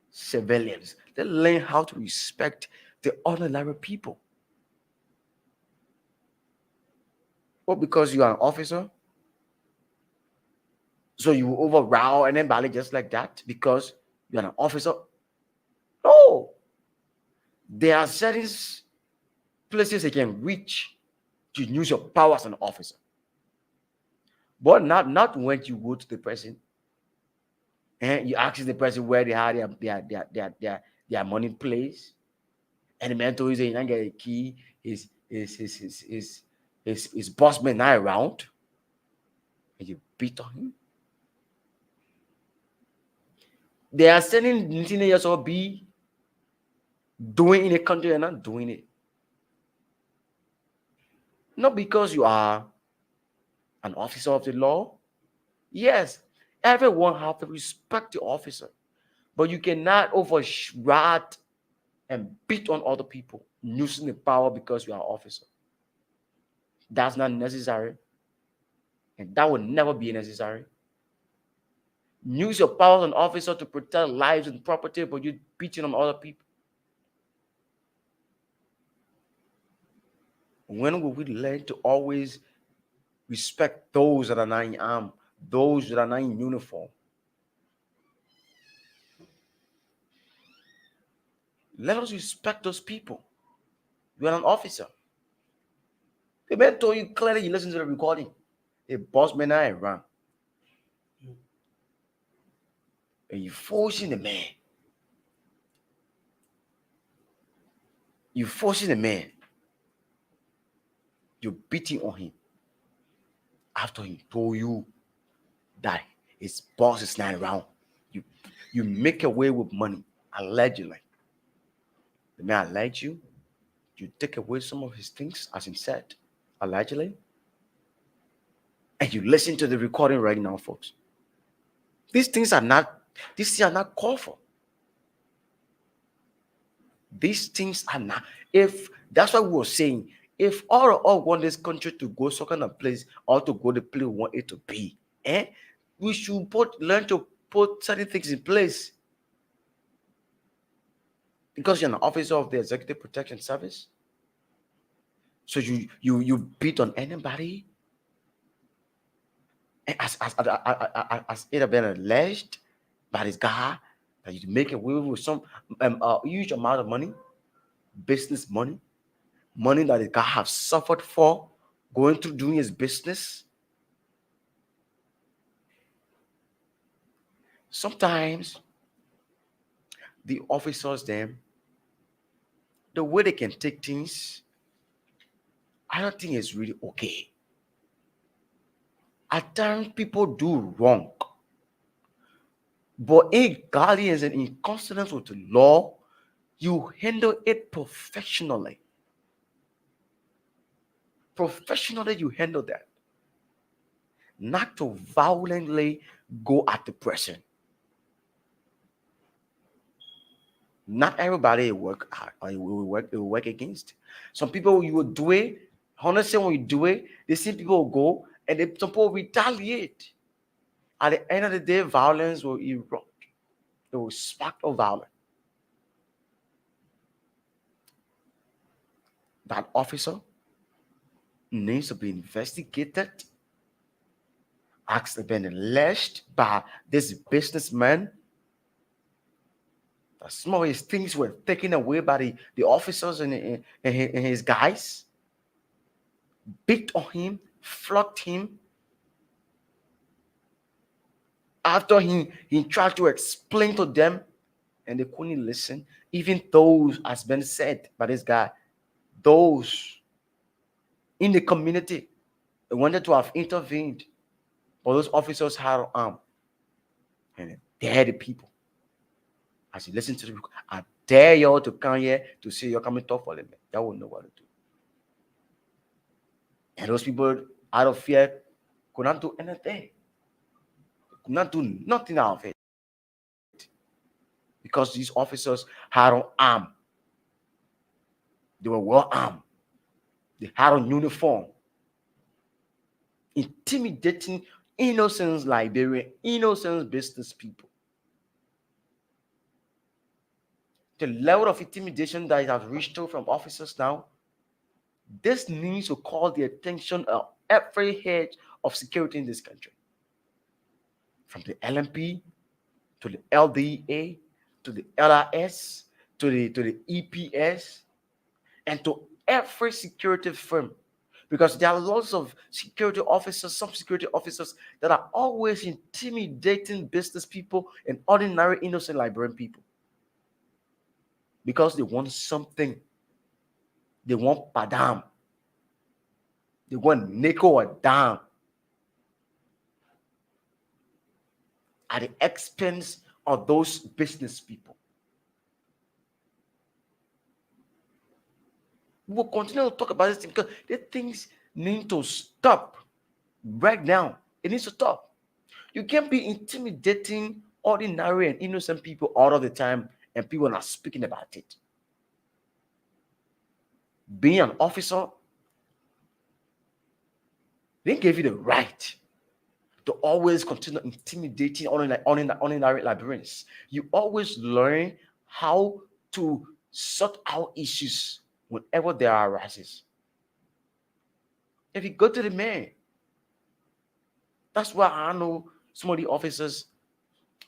civilians. Let's learn how to respect the ordinary people. Well, because you are an officer, so you overrow and then bally just like that because you're an officer? No. There are certain places you can reach to use your power as an officer. But not when you go to the person and you ask the person where they have their money place, and the man told you that you don't get a key, his boss man not around, and you beat on him. They are sending teenagers or be doing in a country and not doing it. Not because you are an officer of the law. Yes, everyone have to respect the officer, but you cannot override and beat on other people using the power because you are an officer. That's not necessary, and that will never be necessary. Use your power as an officer to protect lives and property, but you're beating on other people. When will we learn to always respect those that are not in arm, those that are not in uniform? Let us respect those people. You are an officer. The man told you clearly, you listen to the recording. A boss man I ran. and you're forcing the man. You're forcing the man. You're beating on him after he told you that his boss is not around. You you make away with money, allegedly. The man alleged you. You take away some of his things, as he said, allegedly, and you listen to the recording right now, folks. These things are not. These things are not called for. These things are not. If that's what we were saying, if all of us want this country to go some kind of place or to go the place we want it to be, we should learn to put certain things in place. Because you're an officer of the Executive Protection Service, so you beat on anybody, and as it have been alleged by this guy that you make away with some huge amount of money, business money, money that the guy have suffered for going through doing his business. Sometimes the officers, them, the way they can take things, I don't think it's really okay. At times people do wrong, but in guardians and in consonance with the law, you handle it professionally. Professionally, you handle that. Not to violently go at the person. Not everybody will work against. Some people you will do it. Honestly, when you do it, they see people will go and some people retaliate. At the end of the day, violence will erupt. It will spark of violence. That officer needs to be investigated, asked to be alleged by this businessman. That some of his things were taken away by the officers and his guys, beat on him, flogged him. After he tried to explain to them and they couldn't listen, even those, as been said by this guy, those in the community, they wanted to have intervened, but those officers had armed and they dared the people. As you listen to the record, I dare y'all to come here to say you're coming talk for them. Y'all won't know what to do. And those people, out of fear, could not do anything. Could not do nothing out of it. Because these officers had on arm. They were well armed. They had on uniform. Intimidating innocent Liberian, innocent business people. The level of intimidation that it has reached to from officers now, this needs to call the attention of every head of security in this country. From the LMP to the LDA to the LRS to the EPS and to every security firm. Because there are lots of security officers, some security officers that are always intimidating business people and ordinary innocent Liberian people. Because they want something. They want padam. They want nickel or dime at the expense of those business people. We will continue to talk about this thing because these things need to stop right now. It needs to stop. You can't be intimidating ordinary and innocent people all of the time and people are not speaking about it. Being an officer, they gave you the right to always continue intimidating ordinary Liberians. You always learn how to sort out issues whenever there arises. If you go to the man, that's why I know some of the officers,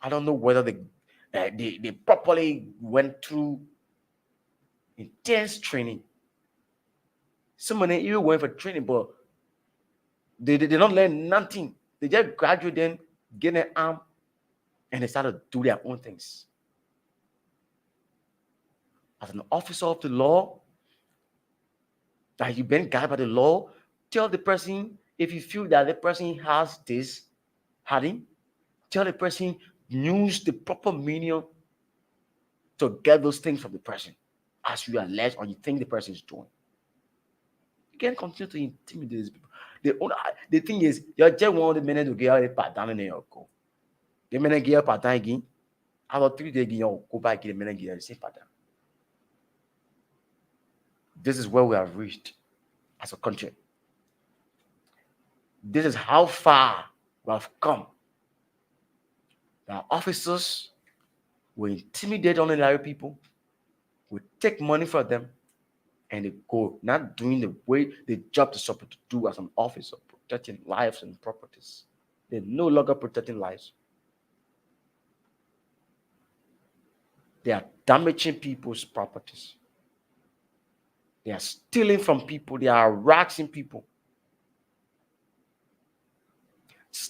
I don't know whether they properly went through intense training. Some of them even went for training, but they don't learn nothing. They just graduate then, get an arm, and they started to do their own things. As an officer of the law, that you've been guided by the law, tell the person if you feel that the person has this, hiding, tell the person use the proper meaning to get those things from the person as you allege or you think the person is doing. You can't continue to intimidate these people. The thing is, you're just one of the men to get out of the down in your go. The men get up again. After 3 days, you go back again, the men get the same pattern. This is where we have reached as a country. This is how far we have come. Our officers will intimidate ordinary people, will take money from them, and they go, not doing the way the job is supposed to do as an officer, protecting lives and properties. They're no longer protecting lives. They are damaging people's properties. They are stealing from people. They are harassing people.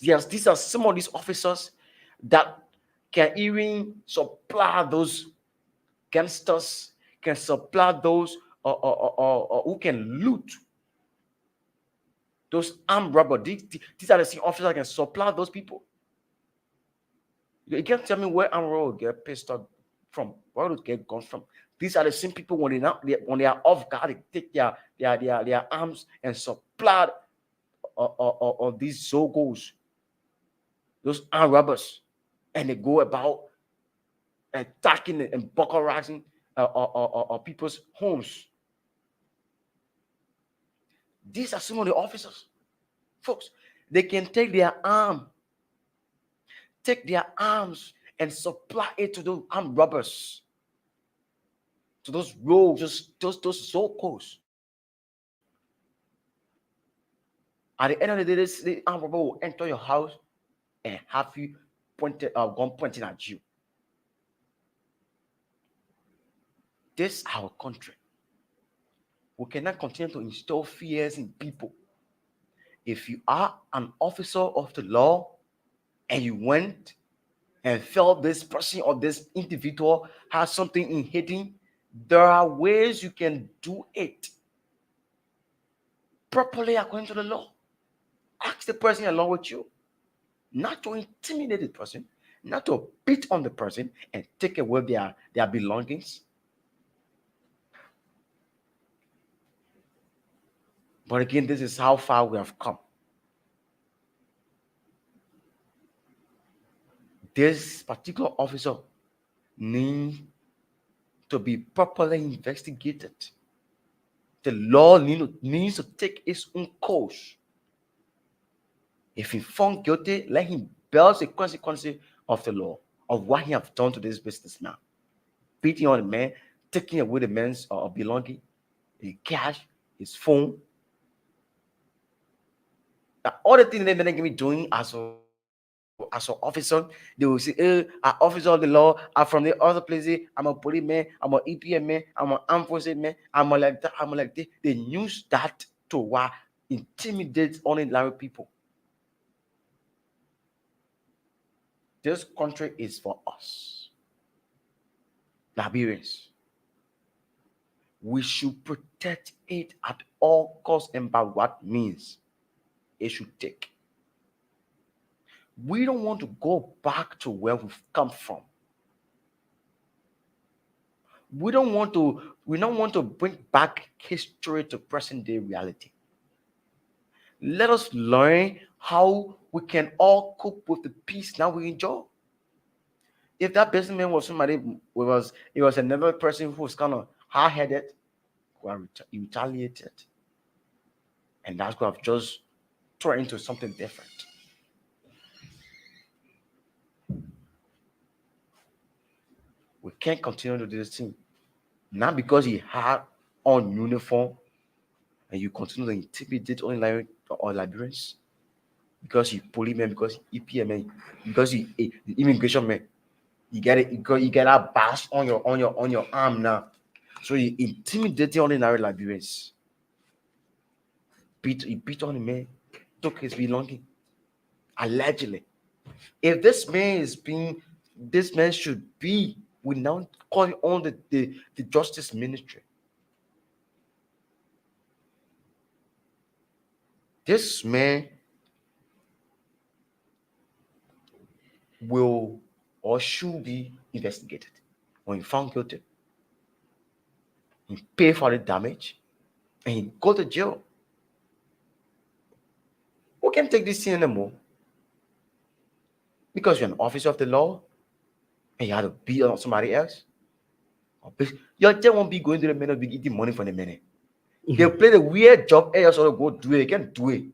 Yes, these are some of these officers that can even supply those gangsters, can supply those or who can loot those armed robbers. These are the same officers that can supply those people. You can't tell me where armed robbers get pistol from, where they get guns from. These are the same people when they are off guard, they take their arms and supply or these Zogos, those armed robbers, and they go about attacking and burglarizing people's homes. These are some of the officers, folks. They can take their arms and supply it to those armed robbers, to those rogues, those Zocos. At the end of the day, the armed robber will enter your house and have you gun pointing at you. This is our country. We cannot continue to instill fears in people. If you are an officer of the law and you went and felt this person or this individual has something in hidden, there are ways you can do it properly according to the law. Ask the person along with you, not to intimidate the person, not to beat on the person and take away their belongings. But again, this is how far we have come. This particular officer needs to be properly investigated. The law needs to take its own course. If he found guilty, let him bear the consequences of the law, of what he have done to this businessman. Beating on the man, taking away the man's belonging, his cash, his phone. Now, all the things they may be doing as an officer, they will say, I'm officer of the law, I'm from the other places, I'm a policeman, I'm an EPM man, I'm an armed forces man, I'm like that, I'm like this. They use that to intimidate ordinary people. This country is for us, Liberians. We should protect it at all costs and by what means it should take. We don't want to go back to where we've come from. We don't want to bring back history to present day reality. Let us learn how we can all cope with the peace now we enjoy. If that businessman was somebody it was another person who was kind of hard-headed, who are retaliated, and that's what I've just turned into something different. We can't continue to do this thing. Not because he had on uniform and you continue to intimidate online or Liberians, because you policeman, because you EPM, because you immigration man. You get it, you get that bash on your arm now. So you intimidating ordinary Liberians. He beat on the man, took his belonging. Allegedly. If this man is being This man should be, we now call it on the justice ministry. This man will or should be investigated. When he found guilty, he pay for the damage, and he go to jail. Who can take this thing anymore? Because you're an officer of the law and you have to beat on somebody else. You just won't be going to the men of be eating money from the men. They play the weird job, and you also go do it. They can't do it.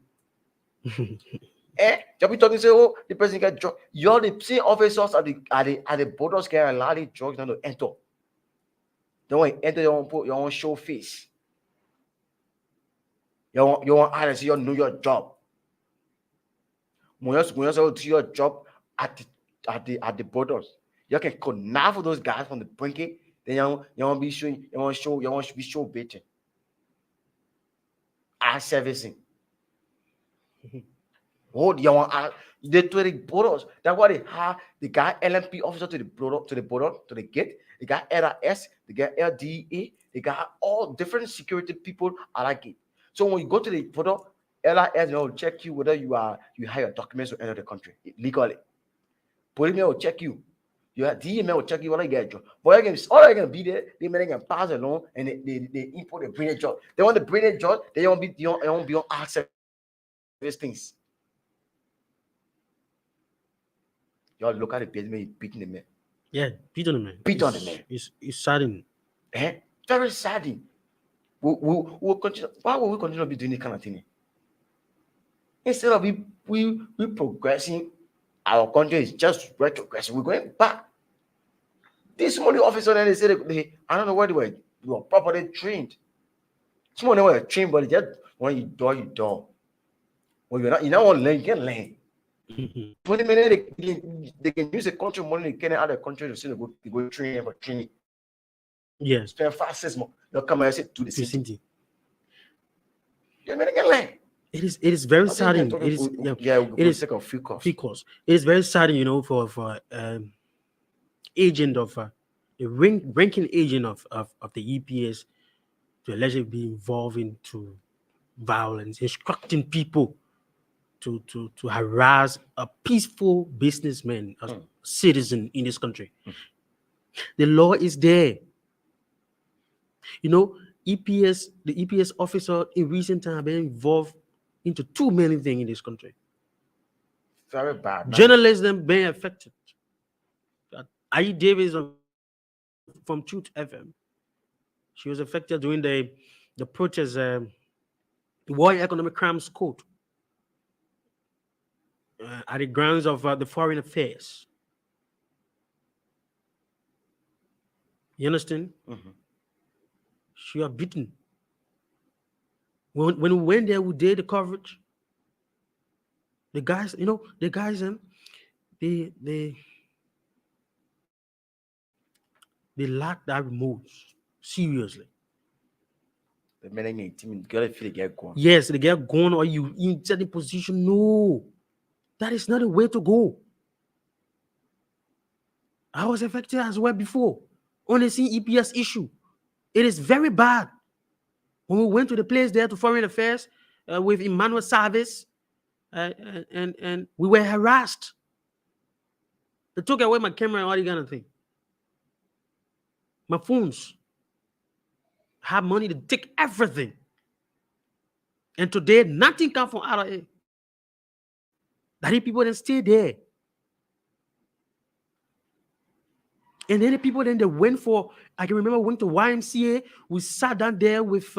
Just be talking, say, oh, the person get drug. You're the same officers at the borders can allow the drugs not to enter. They want to enter, you want put your own show face. You want to see you know your job. When you do your job at the borders, you can connect with those guys from the brinket. Then you want to be showing, you want to be show baiting. Eye servicing. Oh, you want they to the borders. That's why they have the guy LMP officer to the border, to the gate. They got LRS, they got LDA, they got all different security people at that gate. So when you go to the border, LRS will check you whether you have your documents to enter the country legally. Police will check you. Your DMA will check you whether you get a job. But again, all they're gonna be there, they can pass along and they import the brain job. They want the brain job, they won't be on access these things. Y'all look at the basement beating the man. Yeah, beat on the man. Beat on the man. It's saddening. Very saddening. We'll continue. Why will we continue to be doing this kind of thing? Instead of we progressing, our country is just retrogressing. We're going back. This morning officer then they said I don't know where they were properly trained. Some of them were trained, but just when you do, you don't. When you don't want to learn, you can learn. 20 minutes they can use the country money, they can out of the country to say they go train for training. Yes. Spend 5-6 months. They'll come and say to the To city. Cindy. You can learn. It is very I think saddening. they're It is talking- yeah. we'll It is take a few calls. because it is very saddening, you know, for agent of the ranking agent of the EPS to allegedly be involved into violence, instructing people to harass a peaceful businessman, a citizen in this country. The law is there. You know, the EPS officer in recent time have been involved into too many things in this country. Very bad. Man. Journalists them being affected. Ayi Davis from Truth FM, she was affected during the protest, War Economic Crimes Court, at the grounds of the Foreign Affairs. You understand? Mm-hmm. She was beaten. When we went there, we did the coverage. The guys, they lack that remote seriously. The men in the team gotta feel they get gone. Yes, they get gone or you in certain position. No, that is not the way to go. I was affected as well before. Only seeing EPS issue. It is very bad. When we went to the place there to Foreign Affairs with Emmanuel Service, and we were harassed. They took away my camera and all that kind of thing. My phones. I have money to take everything. And today, nothing come from out of it. That people then stay there. And then the people then they went for, I can remember went to YMCA. We sat down there with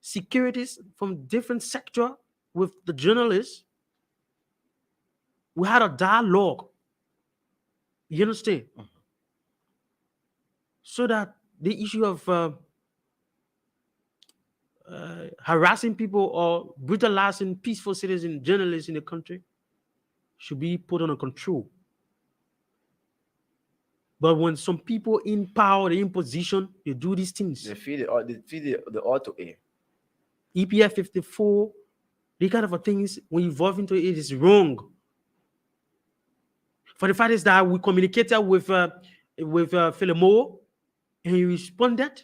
securities from different sector with the journalists. We had a dialogue. You understand? Mm-hmm. So that the issue of harassing people or brutalizing peaceful citizens, journalists in the country should be put under control. But when some people in power, in position, they do these things. They feed the auto air. EPF 54, these kind of things, when you evolve into it, is wrong. For the fact is that we communicated with Philemo, and he responded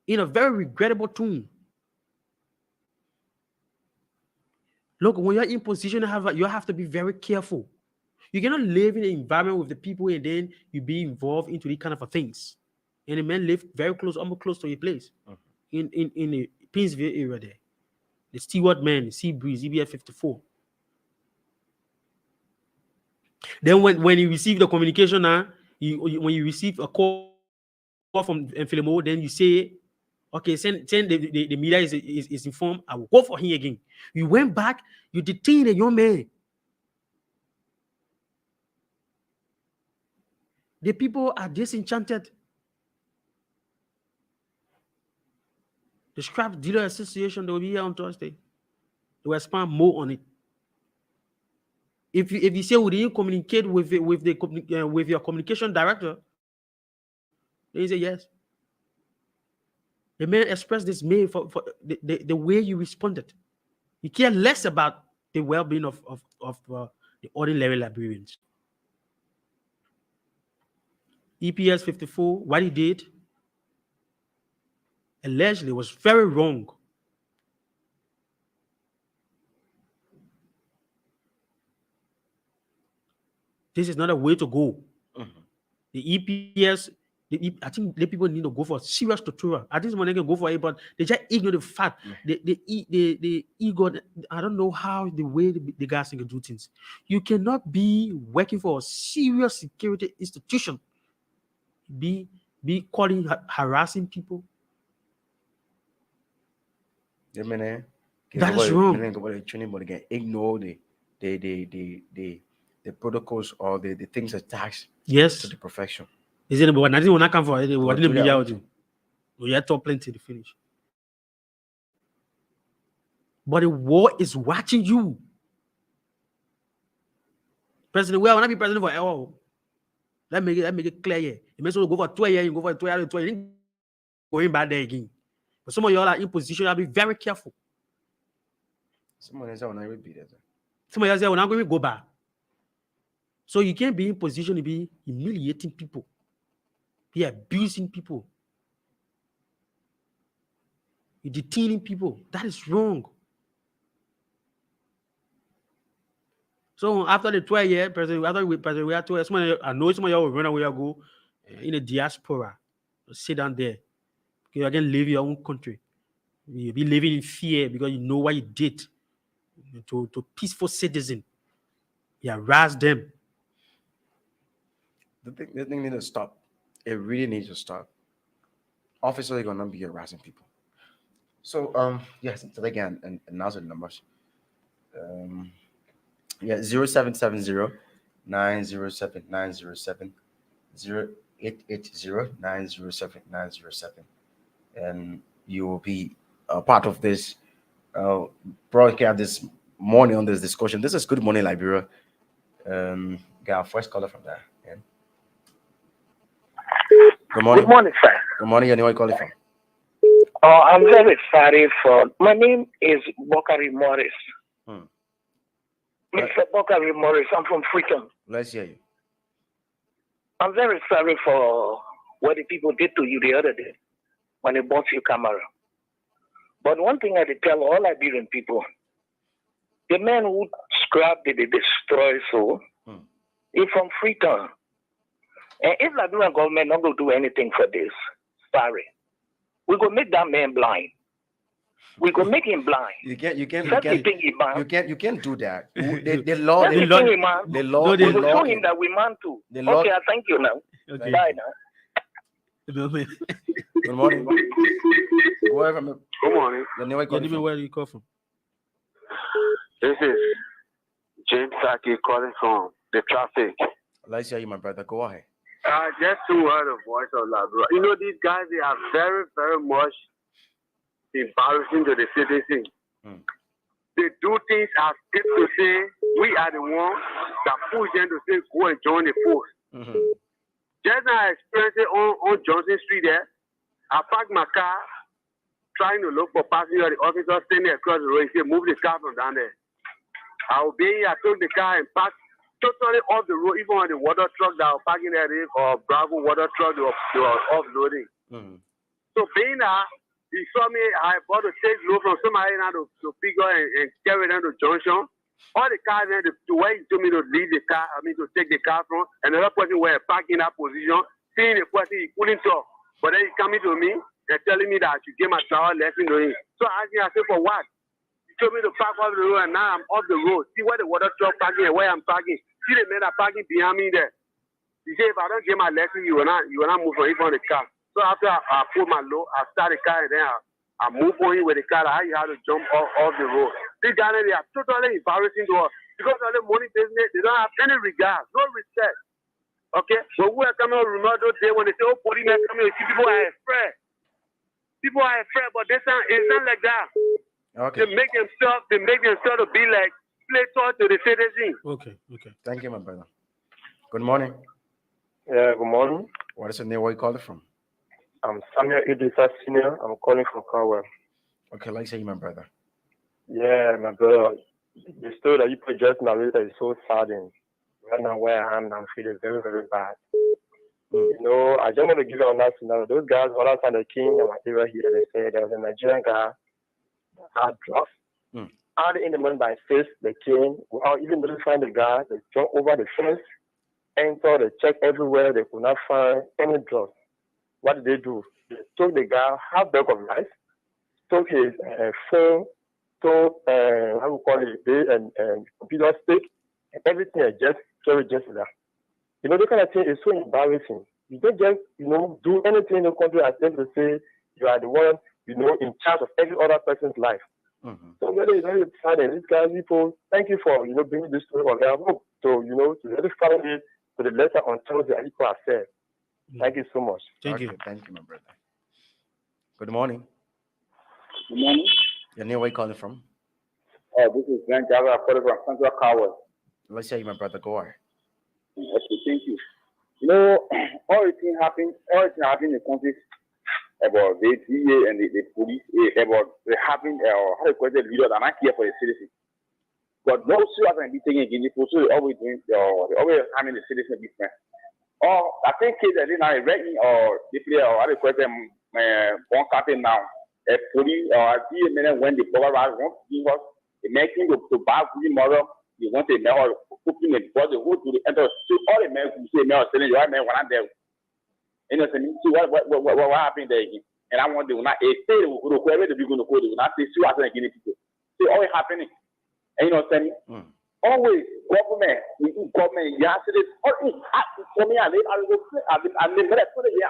in a very regrettable tone. Look, when you're in position, you have to be very careful. You cannot live in an environment with the people and then you be involved into these kind of things. And the man lived very close, almost close to a place in the Pinsville area there. The Stewart man, Sea Breeze, EBF 54. Then when you receive the communication when you receive a call from Philemo, then you say, okay, send the media is informed, I will go for him again. You went back, you detained a young man. The people are disenchanted. The Scrap Dealer Association, they will be here on Thursday. They will expand more on it. If you say we didn't communicate with your communication director, then you say yes. The man expressed this May for the way you responded. You care less about the well-being of the ordinary Liberians. EPS 54, what he did allegedly was very wrong. This is not a way to go. The EPS, I think the people need to go for serious tutorial. At this moment, they can go for it, but they just ignore the fact. The ego. I don't know how the way the guys can do things. You cannot be working for a serious security institution. Be calling harassing people. That is wrong. Ignore the protocols or the things attached to the profession. Is it about nothing when I come for it? What did media do? We had to plenty to finish. But the war is watching you. President, well, when I be president for all, let me make it clear here. You may as well go for 2 years, you go for 2 years, 2 years, going back there again. But some of y'all are in position, I'll be very careful. Someone else will not be there. Some of y'all say, we're not going to go back. So you can't be in position to be humiliating people, be abusing people, you're detaining people. That is wrong. So after the 12 years, President, we had to, I know some of y'all will run away and go in the diaspora, sit down there. You can leave your own country. You'll be living in fear because you know what you did to peaceful citizen. You harass them. The thing needs to stop. It really needs to stop. Officers are gonna be harassing people. So yes, again, and announce the numbers. 0770 907 907 0880 907 907, and you will be a part of this broadcast this morning on this discussion. This is Good Morning Liberia. Got our first caller from there. Yeah. Good morning. Good morning, sir. Good morning. Where are you calling from? I'm very sorry for. My name is Bokari Morris. Mr. Bokari Morris. I'm from Freetown. Let's hear you. I'm very sorry for what the people did to you the other day when they bought your camera. But one thing I did tell all Liberian people, the man who scrapped the destroy so, he's from Freetown. And if Liberian government not going to do anything for this, sorry, we're going to make that man blind. We're going to make him blind. You can't do that. The law, we'll show him that we man too. Okay, I thank you now. Okay. Bye now. Good morning. Good morning. Where do you call from? This is James Saki calling from the traffic. Let's hear you, my brother. Go ahead. Just to hear the voice of Labrador. You know, these guys, they are very, very much embarrassing to the citizens. They do things as if to say, we are the ones that push them to say, go and join the force. Just now, I experienced it on Johnson Street there. I parked my car, trying to look for passenger. The officer standing across the road. He said, move the car from down there. I obeyed. I took the car and parked totally off the road. Even on the water truck that were parking there, or Bravo water truck, they were offloading. Mm. So being that he saw me, I bought a take load from somebody now to pick up and carry them to junction. All the cars there, the way he told me to leave the car, to take the car from, another person were parked in that position, seeing the person, he couldn't talk. But then he coming to me and telling me that I should get my driver lesson to him. So I asked him, I said, for what? He told me to park off the road, and now I'm off the road. See where the water truck parking and where I'm parking. See the men are parking behind me there. He said, if I don't get my lesson, you will not move from the car. So after I put my load, I start the car, and then I move on him with the car. I had to jump off the road. These guys, they are totally embarrassing to us. Because of the money business, they don't have any regard, no respect. Okay? But we are coming on Ronaldo Day when they say, oh, policemen coming, you see people are afraid. People are afraid, but it's not like that. Okay. They make themselves to be like play talk to the citizens. Okay. Thank you, my brother. Good morning. Yeah, good morning. What is your name? Where you calling from? I'm Samuel Idrissa Senior. I'm calling from Carwell. Okay, like say you, my brother. Yeah, my brother. The story that you put just narrated is so saddening. Right now, where I am, I'm feeling very, very bad. I just want to give you a nice scenario. Those guys, all outside the king and my area here, they say there was a Nigerian guy that had drugs. Early in the morning by 6, the king, without even notifying the guy, they jumped over the fence, entered, they checked everywhere, they could not find any drugs. What did they do? They took the guy half bag of rice, took his phone, took how we call it, and computer stick, and everything. And just carry just that. This kind of thing is so embarrassing. You don't just do anything in the country as if to say you are the one in charge of every other person's life. Mm-hmm. So really, very exciting. These guys, people, thank you for bringing this story on their hope. So to really follow it to the letter on Thursday, as people have said. Thank you so much. Thank you. Thank you, my brother. Good morning. Good morning. Your name, where you calling from? This is Glenn Java, calling from Central Carwell. Let's say you, my brother. Go ahead. Okay, thank you. Everything happened in the country about the DA and the police about the having how they call it leaders are not here for the citizens. But no serious and be taken again. The police are always doing they always having the citizens different. Or I think kids that didn't ready or they play or how they call them one captain now. A police or a DA man when the power rise won't give us the making to buy the model. You want a man or cooking and body who to the end of all the men who say men selling your man when I'm there. You know, see what happened there again. And I want to not a state who go wherever the people go to not say see what again people. See always happening. And you know what I'm saying? Always government yesterday for me I mean better put it here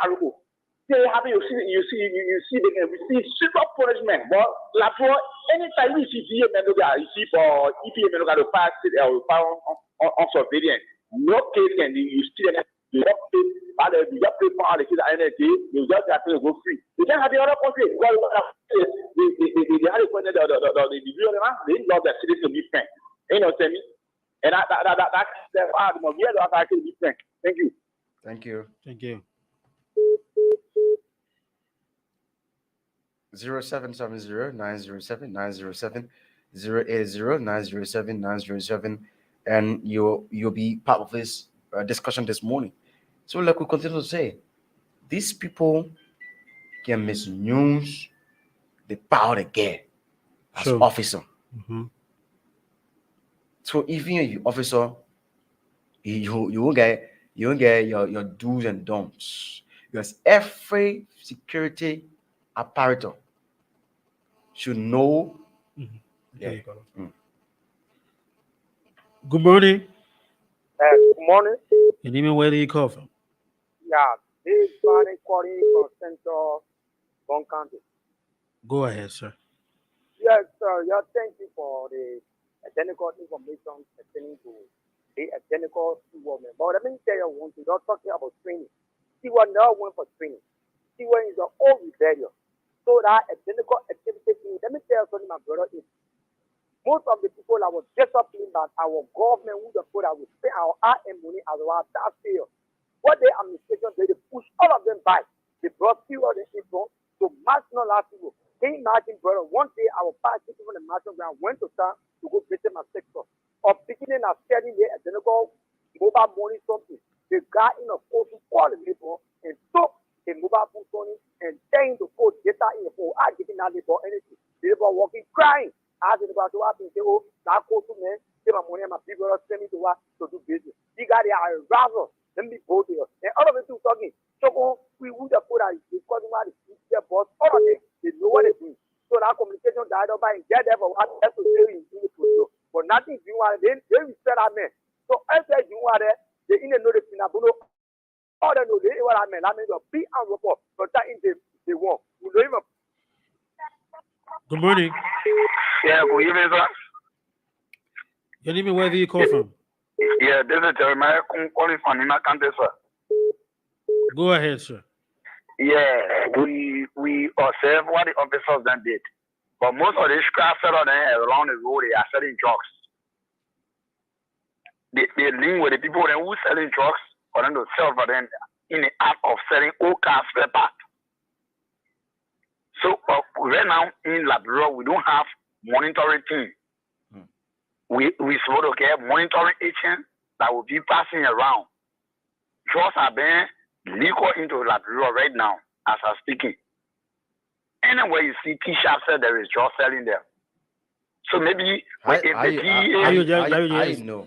they have you see they can receive super punishment. But like for anytime you see DA men you see for EPA men to pass it or on surveillance, no case can you see them you just pay for all the kids at the end of the day, you just have to go free. You can't have the other country because they had the view of the man, they love their citizens to be frank. You know what I mean? And that's the most weird actually be frank. Thank you. Thank you. Thank you. 0770-907-907-080-907-907, and you'll be part of this discussion this morning. So, like we continue to say, these people can misuse the power they get as Sure. officer. Mm-hmm. So, even if you officer, you will get your do's and don'ts, because every security apparatus should know. Mm-hmm. Yeah. Okay, got it. Good morning. Good morning. Your name and where do you call from? Yeah, this is Barney calling from Central Bon County. Go ahead, sir. Yes, sir. Yeah, thank you for the identical information pertaining to the identical woman. But let me tell you one thing. You're talking about training. See what now went for training. See when is the old rebellion. So that identical activity. Let me tell you something, my brother. Is most of the people that were disciplined by our government who the put that we pay our RM money as our taxpayer. What they administration they push all of them back. They brought few of the people to marginalize people. Can you imagine, brother? One day our party from the national ground went to town to go visit my sector. Or beginning of studying the identical mobile money something. The guy in the court to call the neighbor and took a mobile phone money and saying the code data in the phone. I didn't have it for anything. The neighbor walking crying. I didn't about to happen. Say, oh, that court to me. Say my money and my people are sending me to work to do business. The guy they are rather let me both here. And all of them two talking. So we would have put out because the boss, all of them, they know what they do. So that communication died up and get there for what has to say in the procedure. But nothing you want, they will sell that man. So I said you want it, they in the know the Pinabuno, all they know they what I mean. I mean the big and report, but that in the war. We know him. Good morning. Yeah, good evening, sir. Your name and where do you call from? Yeah, this is Jeremiah calling from Nina County, sir. Go ahead, sir. Yeah, we observe what the officers then did. But most of these craft sellers around the road, they are selling drugs. They link with the people then who selling drugs for them to sell for them in the act of selling all cars spare parts. So right now in Liberia, we don't have monitoring team. We supposed to get monitoring agents that will be passing around. Drugs are being legal into Liberia right now as I'm speaking. Anywhere you see T-shirts, there is drug selling there. So maybe How you know?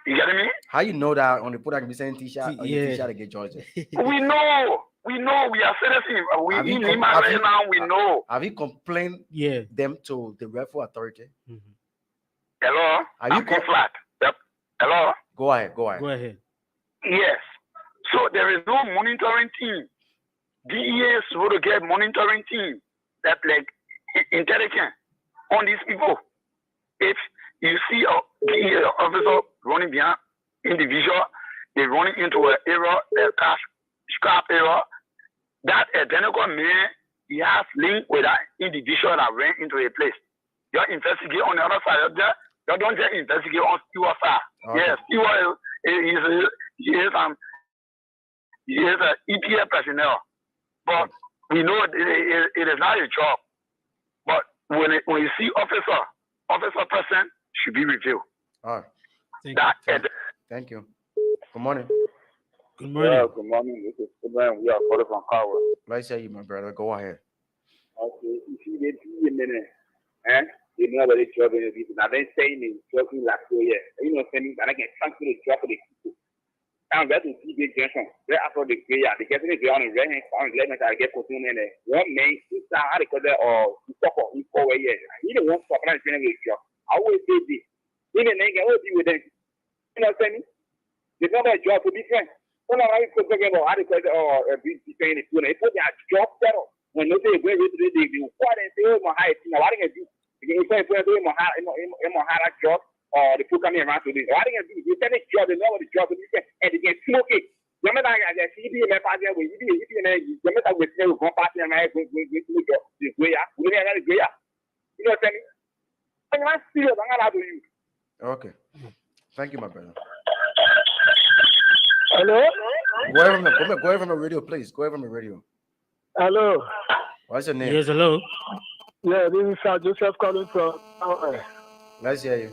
You getting me? How you know that on the put I can be saying T-shirt or your T-shirt to get Georgia? We know. We are citizens. We in Lima right now. We know. Have you complained them to the REFO authority? Mm-hmm. Hello? Have you flat? Yep. Hello? Go ahead. Go ahead. Yes. So there is no monitoring team. DEA is supposed to get monitoring team that like intelligent on these people. If you see a DEA officer running behind individual, they running into an area, a cash scrap area, that identical man, he has link with that individual that ran into a place. You investigate on the other side of that. You don't just investigate on Stewart side. Okay. Yes, Stewart he is an EPA personnel. But we know it is not a job. But when you see officer person should be reviewed. All right. Thank you. Good morning. Good morning. Yeah, good morning. This is Ibrahim. We are calling from Kawa. Nice to hear you, my brother. Go ahead. Okay, you see, they see a minute, and they know about the job and everything. Now, they're saying it's joking like, oh, yeah. You know, saying that I can transfer the job for the people. And that's a big junction. Right after the prayer, they get in the ground and right hand, found 11, I get put in there. One man, two star, how they call that, or two couple, we call it, yeah. You don't want to talk about the job. I always say this. You know, they can always be with them. You know what I'm saying? They know that job to be friends. When I was talking about how they call it, or a big saying it, they put their job settled. When they say, they will call and say, oh, my high, now, what are they going to do? They say, my high job. Or the people coming around to this. Why they can do? You tell the job, they know what the job is, and they can smoke it. You remember that I see you in my party with you, you remember with you, one party and I go to the job, the way up, we are not way up. You know what I'm saying? I'm not serious, I'm not to you. Okay. Thank you, my brother. Hello? Go ahead from the radio, please. Go ahead from the radio. Hello? What's your name? Yes, hello. Yeah, this is Sir Joseph calling from. Nice to hear you.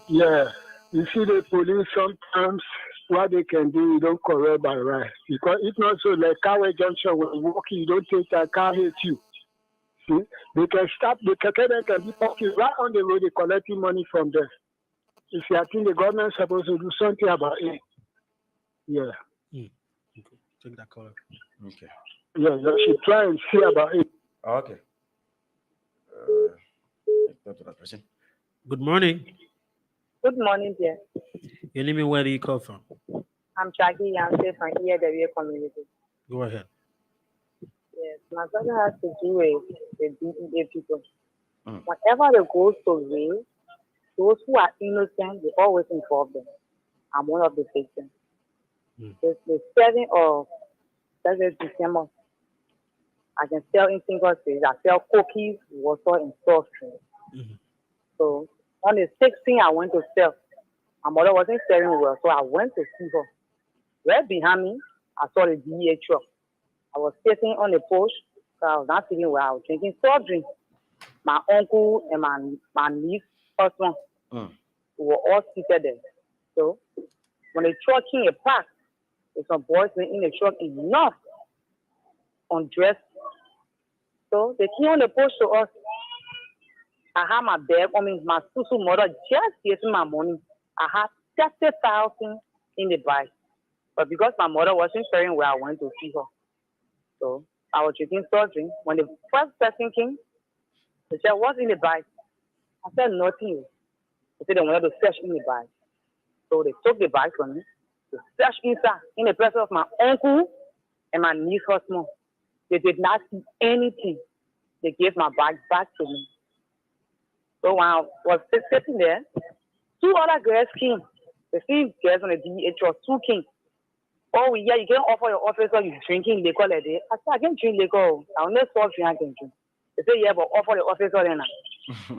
Yeah, you see the police sometimes what they can do, you don't correct by right. Because if not so, like Carway Junction, when you walk, you don't think that car hits you. See, they can stop, the Kakeda can be parking right on the road, they collecting money from them. You see, I think the government is supposed to do something about it. Yeah. Okay. Take that call. Okay. Yeah, you should try and see about it. Okay. Talk to that person. Good morning. Good morning, dear. Your name and where do you call from? I'm Shaggy Yamse from EAW community. Go ahead. Yes, my brother has to do with the DEA people. Whenever they go to raid, those who are innocent, they always involve them. I'm one of the victims. The 7th of December, I can sell in single stage. I sell cookies, water, and soft drinks. So on the 16th, I went to sell. My mother wasn't selling well, so I went to see her. Right behind me, I saw the DEA truck. I was sitting on the porch, so I was not sitting well. I was drinking soft drinks. My uncle and my niece husband were all seated there. So when the truck came parked, there's some boys in the truck enough undressed. So they came on the post to us. I had my bag on me. My sister mother just gave me my money. I had 30,000 in the bag. But because my mother wasn't feeling well, I went to see her. So I was drinking soft drink. When the first person came, they said, "What's in the bag?" I said, "Nothing." They said they wanted to search in the bag. So they took the bag from me. They searched inside in the presence of my uncle and my niece husband. They did not see anything. They gave my bag back to me. So when I was sitting there, two other girls came. The same girls on the DH was two came. Oh, yeah, you can offer your officer you drinking liquor like that. I said, I can drink liquor. I only soft drink I can drink. They said, yeah, but offer the officer then.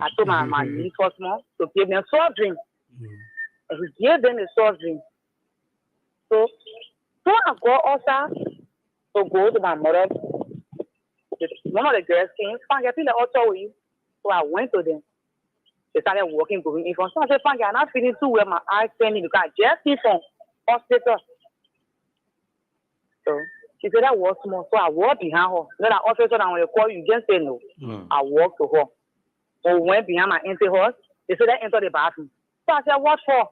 I told my niece husband to give them soft drink. And he gave them the soft drink. So I go outside to go to my mother. One of the girls came, Frank, I feel like also with you. So I went to them. They started walking, going in front. So I said, Frank, I'm not feeling too well. My eyes standing because I just came from hospital. So she said that was small. So I walked behind her. Then I officer that when they call you, you just say no. I walked to her. So we went behind my auntie house. They said they entered the bathroom. So I said, what for?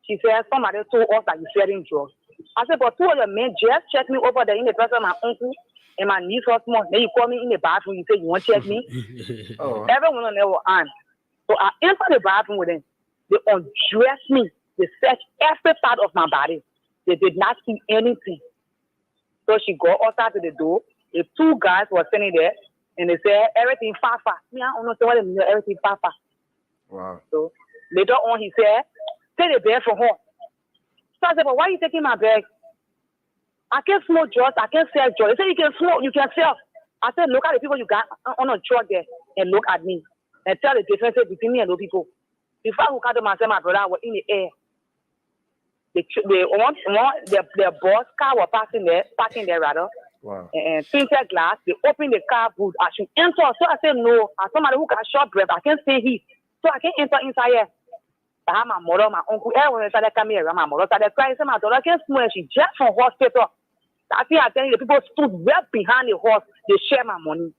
She said, somebody told us that you're selling drugs. I said, but two of the men just checked me over there in the presence of my uncle and my niece husband. Then you call me in the bathroom. You say, you want to check me? Everyone on there was on. So I entered the bathroom with them. They undressed me. They searched every part of my body. They did not see anything. So she got outside to the door. The two guys were sitting there, and they said, everything far. Me, I don't know what they mean, everything far. Wow. So later on, he said, take the bag from her. So I said, but why are you taking my bag? I can't smoke drugs. I can't sell drugs. They said, you can smoke, you can sell. I said, look at the people you got on a truck there, and look at me. And tell the difference between me and those people. Before I look at them, I said, my brother was in the air. Their boss car was parking there rather. Wow. And tinted glass. They opened the car boot. I should enter. So I said, no. As somebody who got short breath, I can't stay here. So I can't enter inside here. I had my mother, my uncle, everyone started coming around. My mother started crying. Said, my daughter can't smoke. She just from hospital. I think I tell you, the people stood right behind the horse. They share my money.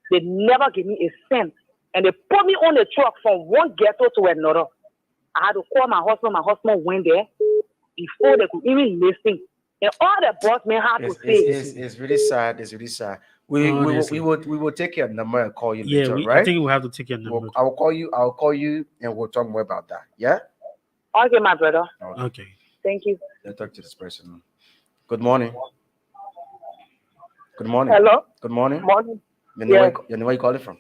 They never give me a cent. And they put me on the truck from one ghetto to another. I had to call my husband. My husband went there before they could even listen. And all the boss men had to say. It's really sad. It's really sad. We will take your number and call you later, I right? think we'll have to take your number. I'll call you, and we'll talk more about that. Yeah. Okay, my brother. Okay. Thank you. Let's talk to this person. Good morning. Good morning. Hello. Good morning. Morning. You know where you calling from?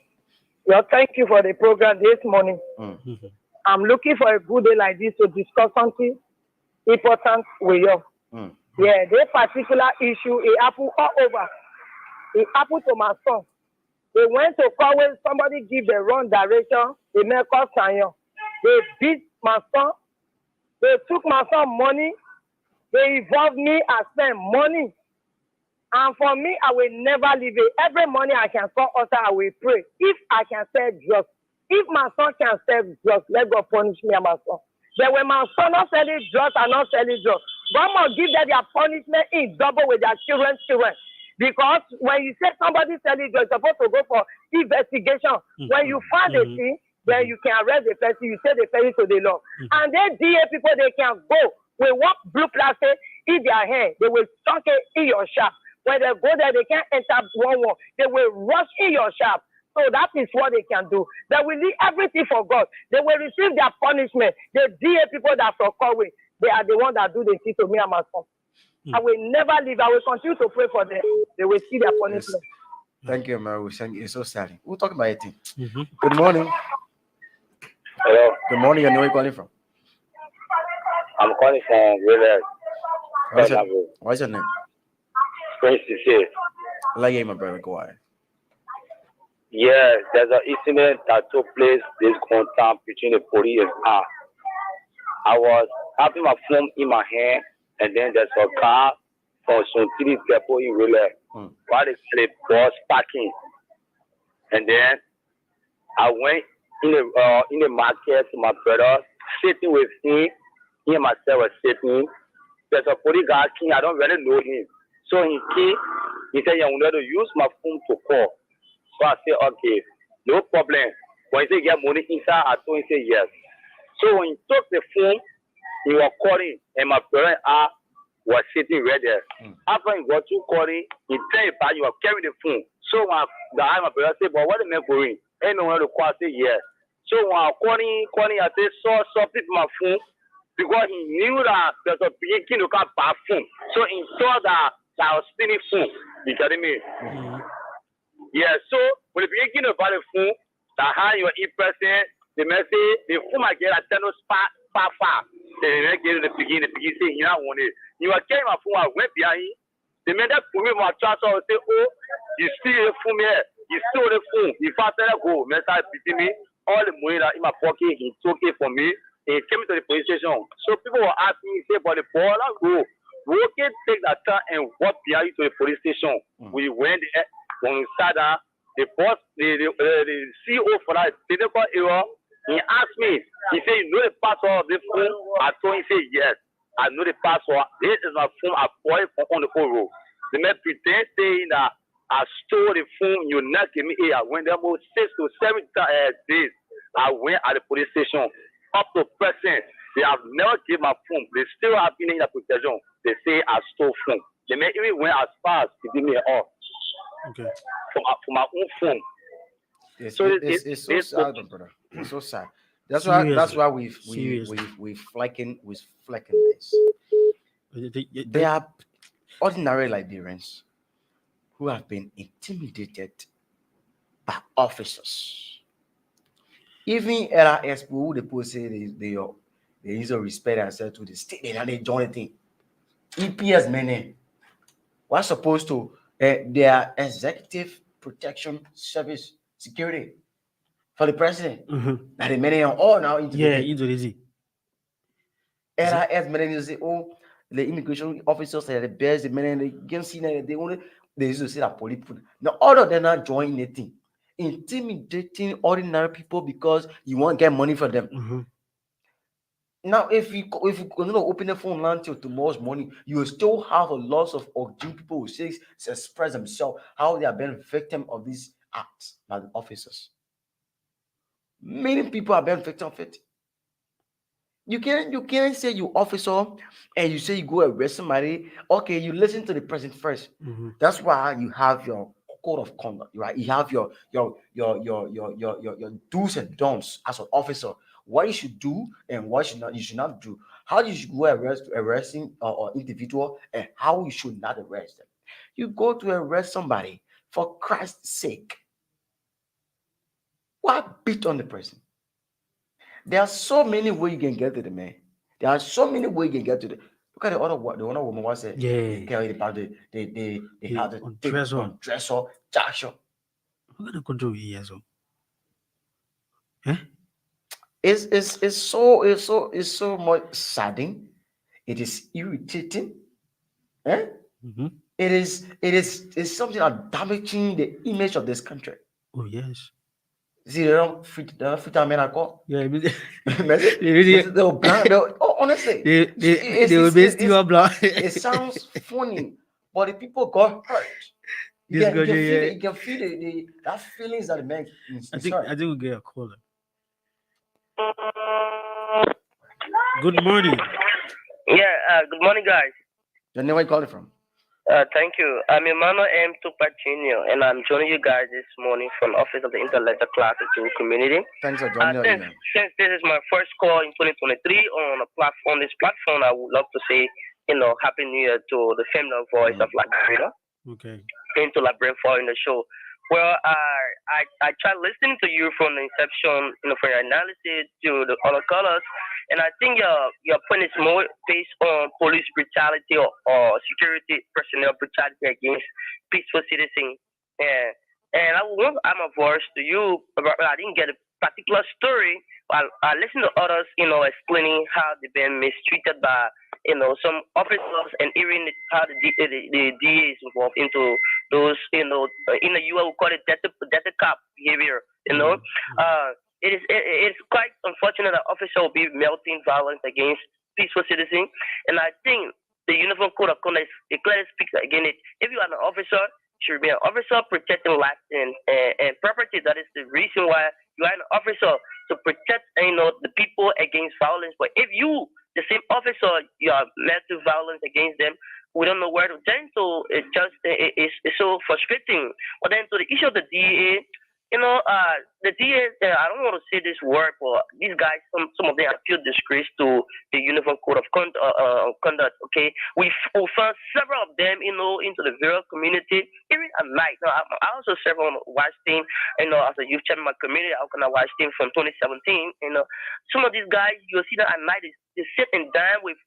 Yeah, thank you for the program this morning. Mm-hmm. I'm looking for a good day like this to discuss something important with you. Yeah, this particular issue, it happened all over. It happened to my son. They went to Conway, somebody give the wrong direction. They make us sign. They beat my son. They took my son money. They involved me. I spent money. And for me, I will never leave it. Every morning I can call us, I will pray. If I can sell drugs, if my son can sell drugs, let God punish me and my son. Then when my son not selling drugs, I'm not selling drugs. God must give them their punishment in double with their children. Because when you say somebody selling drugs, you're supposed to go for investigation. When you find a thing, then you can arrest the person, you say the person to the law. And then DA people, they can go with what blue plastic in their hand. They will chunk it in your shop. When they go there, they can't enter one. They will rush in your shop. So that is what they can do. They will leave everything for God. They will receive their punishment. The DA people that are calling, they are the ones that do the thing to me and my son. I will never leave. I will continue to pray for them. They will see their punishment. Yes. Thank you, Mary. It's so sad. We'll talk about it. Good morning. Hello. Good morning. You know where you're calling from? I'm calling from River. What's your name? Prince to say. Like my brother, go ahead. Yeah, there's an incident that took place this time between the police and I. I was having my phone in my hand, and then there's a car from Sontiri Depot in Relay. While the bus parking, and then I went in the market to my brother, sitting with him. He and myself was sitting. There's a police guy king. I don't really know him. So he came. He said, "Yeah, we need to use my phone to call." So I said, "Okay, no problem." When he said, "Get money inside," I told him, he said, "Yes." So when he took the phone, he was calling, and my parents was sitting right there. After he got to calling, he tell about you are carrying the phone. So when my parents said, "But what the man going?" Ain't no one to call. I say, "Yes." So when I calling, I said, "So people my phone." Because he knew that there's a beginning to come back phone. So he saw that I was stealing phone. You getting me? Yeah, so when the beginning about the phone, that how you are person, the message, the phone I get, I tell no far. Then I get the beginning say, you know, want it. You are carrying my phone, I went behind. The man that put me my transfer, I say, "Oh, you steal the phone here. You stole the phone. If I tell go, message between me, all the money that in my pocket, he took it from me. He came to the police station. So people were asking me, say, "But the ball, I go. We can take that time and walk behind you to the police station." We went there. When we sat down, the boss, the CEO for that technical area, he asked me, he said, "You know the password of this phone?" I told him, he said, "Yes, I know the password. This is my phone. I bought it on the whole road." The man pretend saying that I stole the phone. You not give me here. I went there about 6 to 7 days. I went at the police station. Up to present, they have never given my phone. They still have been in the protection. They say I stole phone. They may even went as far as to give me all Okay. for my own phone. It's so sad, my brother. It's so sad. That's Seriously. why we've Seriously. flecking this. There are ordinary Liberians who have been intimidated by officers. Even LRS people, who the people say they use to respect themselves to the state, and they join the thing. EPS many. What's supposed to their executive protection service security for the president. That the many are all now into Yeah, the into the Z. LRS many you say, "Oh, the immigration officers are the best, the many they see that they used to say that police people. Now all of them are joining the thing, intimidating ordinary people because you want to get money from them. Now, if you continue to open the phone line till tomorrow's morning, you will still have a lot of Oju people who say express themselves how they have been victim of these acts by the officers. Many people have been victim of it. You can't say you officer and you say you go arrest somebody. Okay, you listen to the president first. That's why you have your code of conduct, right? You have your do's and don'ts as an officer. What you should do and what you should not do. How you should go arresting or individual and how you should not arrest them. You go to arrest somebody for Christ's sake. Why beat on the person? There are so many ways you can get to the man. There are so many ways you can get to the. Look at the other woman was said. They carry about they have the undress her, dash her. Who gonna control you, so? It's so much saddening. It is irritating. It's something that damaging the image of this country. Oh yes. See, they don't fit America. Yeah, honestly, they will be still blood. It sounds funny, but the people got hurt. You can feel that feelings that it makes. I think we'll get a caller. Good morning. Yeah, good morning, guys. Your name, where you calling from? Thank you. I'm Emmanuel M. Tupac Jr., and I'm joining you guys this morning from the Office of the Intellectual Class and Community. Thanks for joining us. Since this is my first call in 2023 on this platform, I would love to say, Happy New Year to the family voice of Liberia. Okay. Into Liberia-VOL in the show. Well, I tried listening to you from the inception, from your analysis to the other colors, and I think your point is more based on police brutality or security personnel brutality against peaceful citizens. And I'm a voice to you, but I didn't get a particular story. I listened to others, explaining how they've been mistreated by some officers, and even how the DA is involved into those, in the US we call it death cop behavior. It is quite unfortunate that officers will be melting violence against peaceful citizen. And I think the Uniform Code of Conduct it clearly speaks again. If you are an officer, you should be an officer protecting life and property. That is the reason why you are an officer to protect the people against violence. But if you the same officer you are met to violence against them, we don't know where to turn. So it's so frustrating. But then to the issue of the DEA, the DA, I don't want to say this word, but these guys, some of them are feel disgrace to the Uniform Code of Conduct. Okay, we found several of them, into the various community, even at night. Now, I also serve on watch team, as a youth chairman in my community. I can watch team from 2017. Some of these guys, you'll see that at night they sit and dine with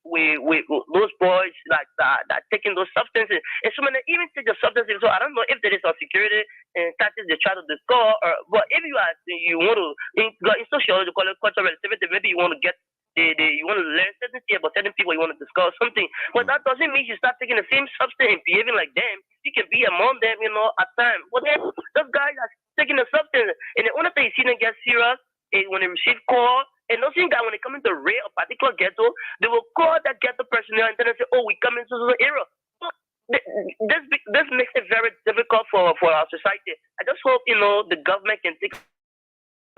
those boys that taking those substances, and some of them even take the substances. So I don't know if there is a security and tactics they try to discover, but if you want to in sociology they call it cultural relativity, maybe you want to get you want to learn certain things about certain people, you want to discover something, but that doesn't mean you start taking the same substance and behaving like them. You can be among them, at times. But then those guys are taking the substance, and the only thing you see them get serious is when they receive call. And those things that when they come into raid a particular ghetto, they will call that ghetto personnel and then they say, "Oh, we come into the area." So this makes it very difficult for our society. I just hope the government can take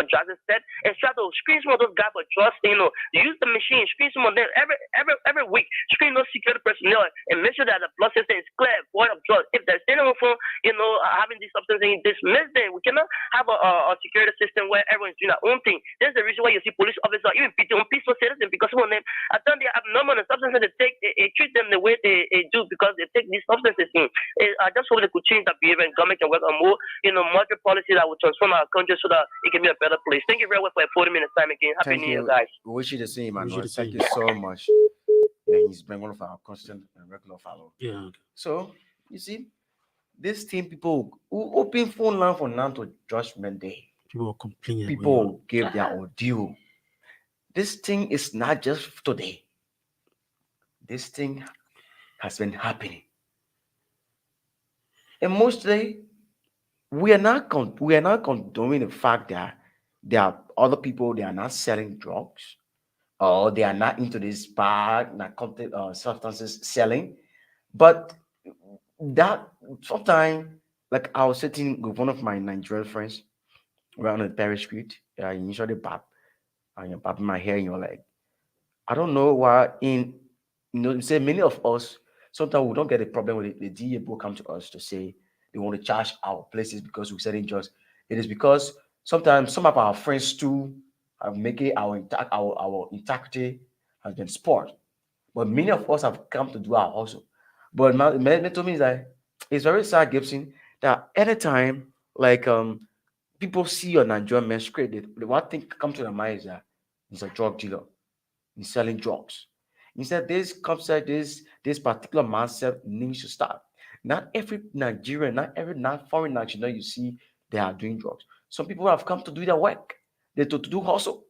drugs instead and try to screen some of those guys for drugs. Use the machine, screen some of them every week. Screen those security personnel and make sure that the blood system is clear, void of drugs. If there's anyone from having these substances, dismiss them. We cannot have a security system where everyone's doing their own thing. That's the reason why you see police officers, even peaceful citizens, because some of them I think they are abnormal the substances they take. They treat them the way they do because they take these substances in. I just hope they could change that behavior and government can work on more moderate policy that will transform our country so that it can be a better place. Thank you very much for a 40 minutes time again. Happy Thank New Year, you. guys. We wish you the same, We wish you Manuel. the Thank same. you so much. Yeah, he's been one of our constant and regular follow. Yeah. So you see, this team people who open phone line for now to Judgment Day. People are complaining. People give their ordeal. This thing is not just today. This thing has been happening, and mostly we are not condoning the fact that there are other people they are not selling drugs or they are not into this bad narcotic substances selling, but that sometimes like I was sitting with one of my Nigerian friends around the Paris Street. You usually pop and you're popping my hair and you're like, I don't know why you say many of us sometimes we don't get a problem with it. The DA will come to us to say they want to charge our places because we said it just. It is because sometimes some of our friends too have making our integrity has been spoiled. But many of us have come to do our hustle. But my to me is that it's very sad, Gibson, that anytime like people see your Nigerian masquerade, the one thing come to their mind is that he's a drug dealer. He's selling drugs. Instead, this concept, this particular mindset needs to start. Not every Nigerian, not every not foreign Nigerian you see, they are doing drugs. Some people have come to do their work. They to do hustle.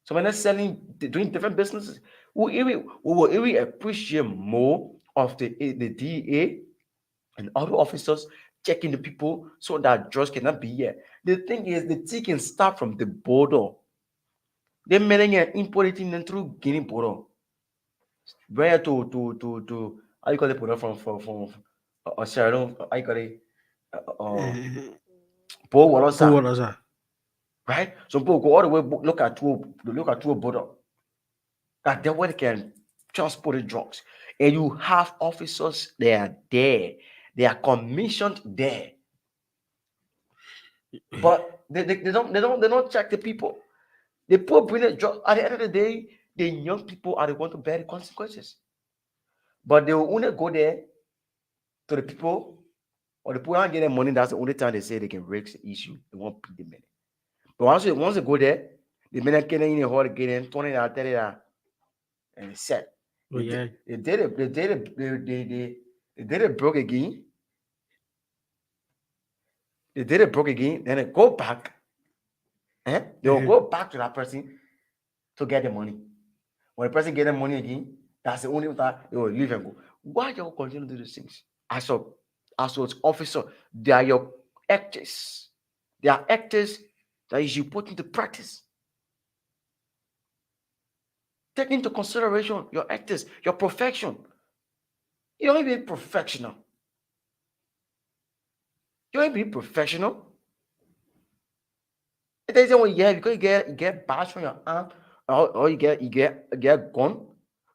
So when they're selling, they're doing different businesses, we will even appreciate more of the DA and other officers checking the people so that drugs cannot be here. The thing is, the thing can start from the border. They're making and importing them through Guinea border. Where to how you call it border from Sierra Leone, how you call it Port Wolosa, right? So people go all the way look at two border. That they where they can transport the drugs. And you have officers, they are there, they are commissioned there. But they don't check the people. They put brilliant drugs. At the end of the day, the young people are the ones to bear the consequences. But they will only go there to the people, or the people aren't getting money. That's the only time they say they can raise the issue. They won't pay the money. But once they go there, the men are getting in the hall again, 20 or 30 and it's set. Oh, yeah. They did it broke again. They did it broke again. Then they go back. They will go back to that person to get the money. When the person get the money again, that's the only time they will leave and go. Why you continue to do these things? As an officer, they are your actors. They are actors that you put into practice. Take into consideration your ethics, your profession. You don't be professional. You ain't be professional. It isn't what you have because you get bashed on your arm, or you get gun.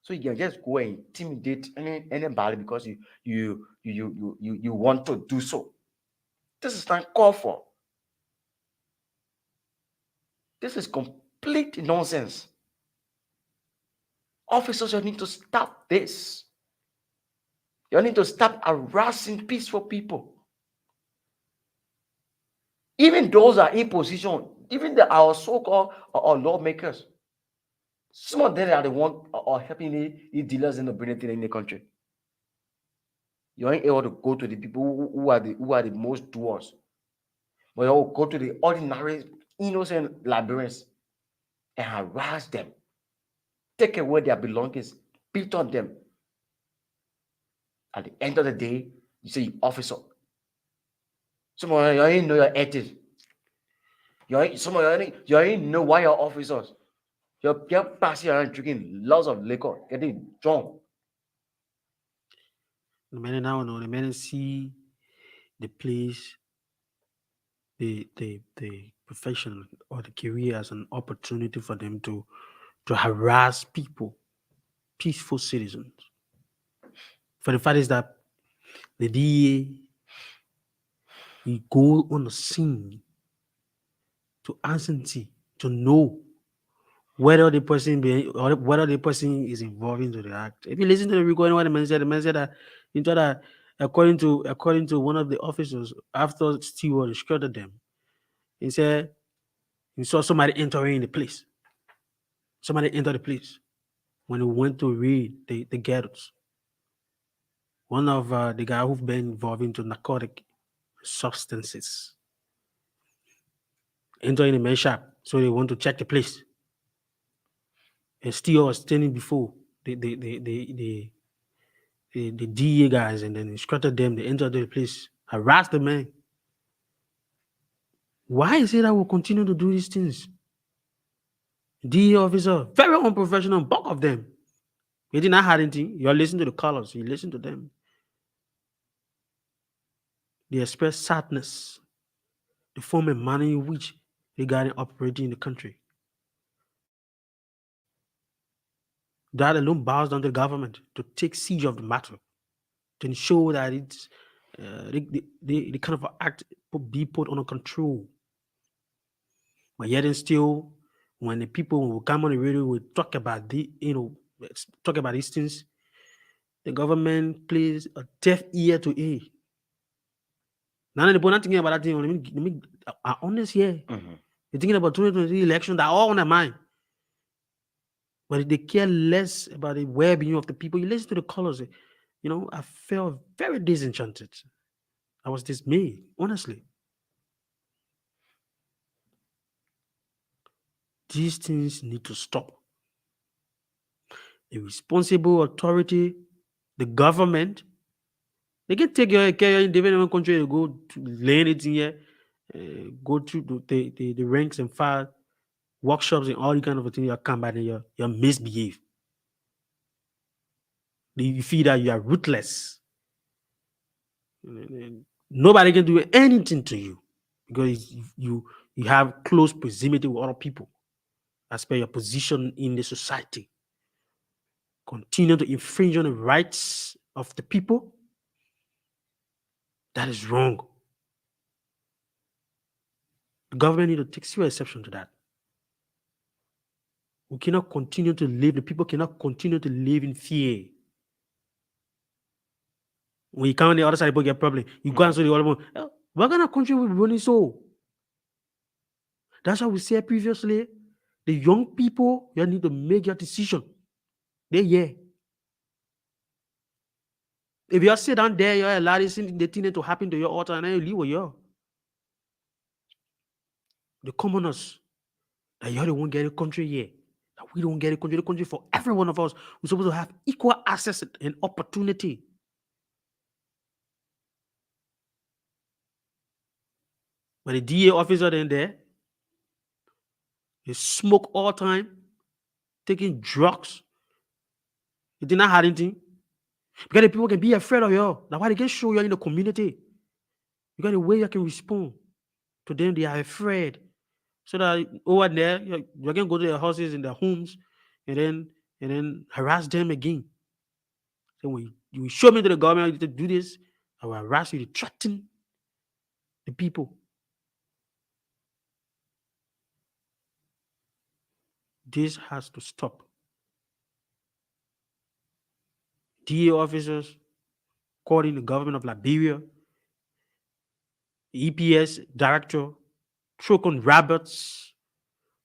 So you can just go and intimidate anybody because you want to do so. This is not called for. This is complete nonsense. Officers, you need to stop this. You need to stop harassing peaceful people. Even those are in position, even our so-called lawmakers, some of them are the one are helping the dealers in the brilliant in the country. You ain't able to go to the people who are the most doers, but you will go to the ordinary innocent Liberians and harass them, take away their belongings, beat on them. At the end of the day, you say you officer. Some of you ain't know your ethics. Some of you ain't know why you're officers. You're passing around drinking lots of liquor, getting drunk. The men now know, the men see the place, the profession or the career as an opportunity for them to harass people, peaceful citizens. For the fact is that the DA will go on the scene to ascertain, to know whether the person or whether the person is involved into the act. If you listen to the recording, what the man said that into that according to one of the officers after Stewart instructed them, he said he saw somebody entering the place. Somebody entered the place when he went to raid the ghettos. One of the guy who've been involved into narcotic substances entering the main shop, so they want to check the place. And Stewart was standing before the DA guys and then instructed them to enter the place, harass the man. Why is it that we'll continue to do these things? DA officer, very unprofessional, bulk of them. You did not have anything. You're listening to the colors, you listen to them. They express sadness, the form and manner in which regarding operating in the country. That alone bows down to the government to take siege of the matter, to ensure that it's the kind of act be put under control. But yet and still, when the people will come on the radio will talk about talk about these things, the government plays a deaf ear to it. Now the not thinking about that thing. Let me are honest here. They're thinking about 2023 election. They're all on their mind. But they care less about the well-being of the people. You listen to the colors. I felt very disenchanted. I was dismayed, honestly. These things need to stop. The responsible authority, the government, they can take your care in development country to go to learn it in here, go through the ranks and file workshops and all the kind of things. You come back and you misbehave. You feel that you are ruthless. Nobody can do anything to you because you have close proximity with other people as per your position in the society. Continue to infringe on the rights of the people. That is wrong. The government need to take serious exception to that. We cannot continue to live, the people cannot continue to live in fear. When you come on the other side, people get problem. You go and say the other one, what kind of country we running so? That's why we said previously, the young people, you need to make your decision. If you sit down there, you're allowed the thing to happen to your altar and then you leave with you. The commoners, that you don't get a country here. That we don't get a country. The country for every one of us. We're supposed to have equal access and opportunity. But the DA officer then there, they smoke all time. taking drugs. You think not hard anything? Because the people can be afraid of you. That's why they can show you in the community. You got a way you can respond to them. They are afraid. So that over there, you can go to their houses in their homes and then harass them again. So when you show me to the government to do this, I will harass you to threaten the people. This has to stop. DA officers calling the government of Liberia, the EPS director, Trocon Roberts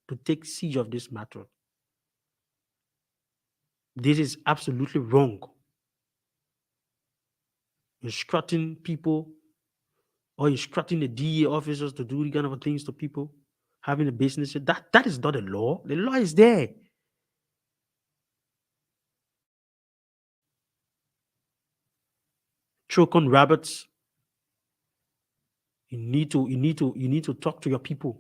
to take siege of this matter. This is absolutely wrong. Instructing people or instructing the DA officers to do the kind of things to people, having a business, that is not the law. The law is there. Trocon Roberts, you need to talk to your people.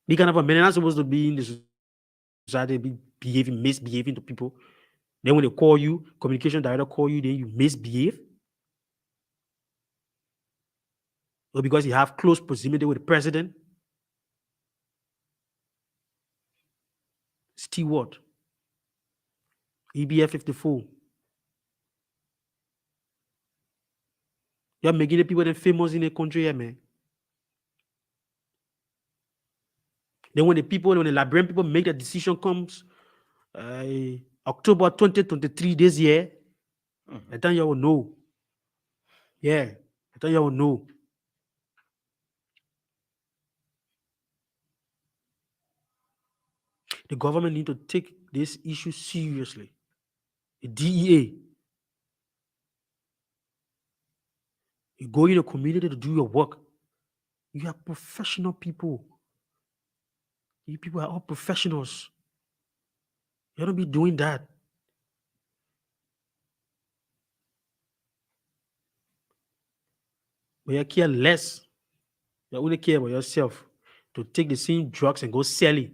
Be kind of a man, you're not supposed to be in the society, be misbehaving to people. Then when they call you, communication director call you, then you misbehave. Or because you have close proximity with the president. Steward, EBF 54. You're making the people that famous in the country here, man. Then when the Liberian people make the decision comes October 2023 this year, I think you will know. Yeah, I think you will know. The government need to take this issue seriously. The DEA, you go in the community to do your work. You are professional people. You people are all professionals. You don't be doing that. But you care less. You only care about yourself. To take the same drugs and go sell it.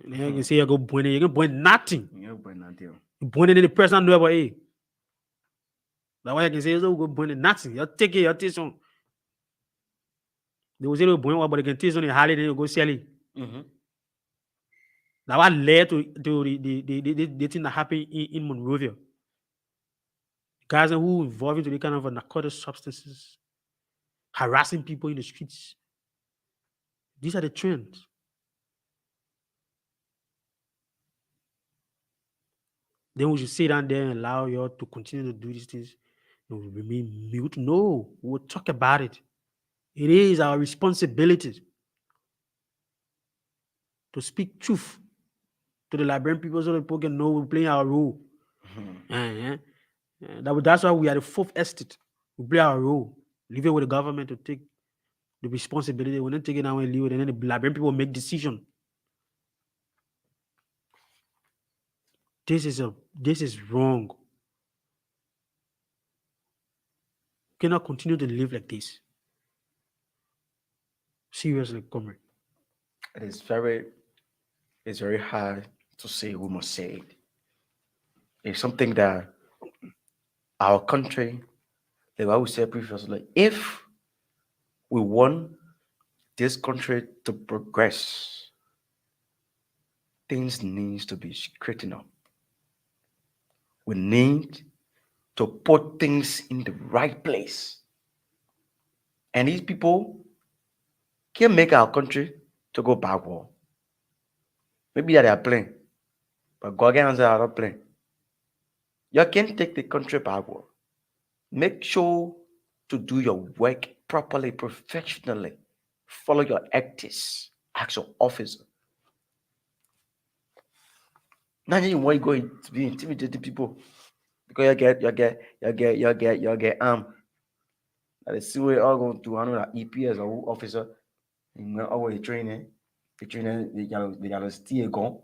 And then you can say you go burn it. You can burn nothing. You burn nothing. You burn it, and the person know about it. That's why I can say you go burn it, nothing. You take it, you taste on. They will say you burn it, but they can taste on it, then you go sell it. That's what led to the thing that happened in Monrovia. Guys who involved into the kind of narcotic substances, harassing people in the streets. These are the trends. Then we should sit down there and allow you to continue to do these things. You will remain mute. No, we'll talk about it. It is our responsibility to speak truth to the Liberian people so that people can know we're playing our role. That's why we are the fourth estate. We play our role. Leave it with the government to take the responsibility. We're not taking it and leave it, and then the Liberian people make decisions. This is wrong. We cannot continue to live like this. Seriously, comrade. It's very hard to say. We must say it. It's something that our country, like I would say previously, if we want this country to progress, things needs to be straightened up. We need to put things in the right place. And these people can make our country to go backward. Maybe they are playing, but Gauguins are not playing. You can take the country backward. Make sure to do your work properly, professionally. Follow your ethics. Ask your officer. Now you want to go to be intimidating people because you get armed. That is the way all going to handle that EPS or officer. You know, always training. The training they gotta steal a gun,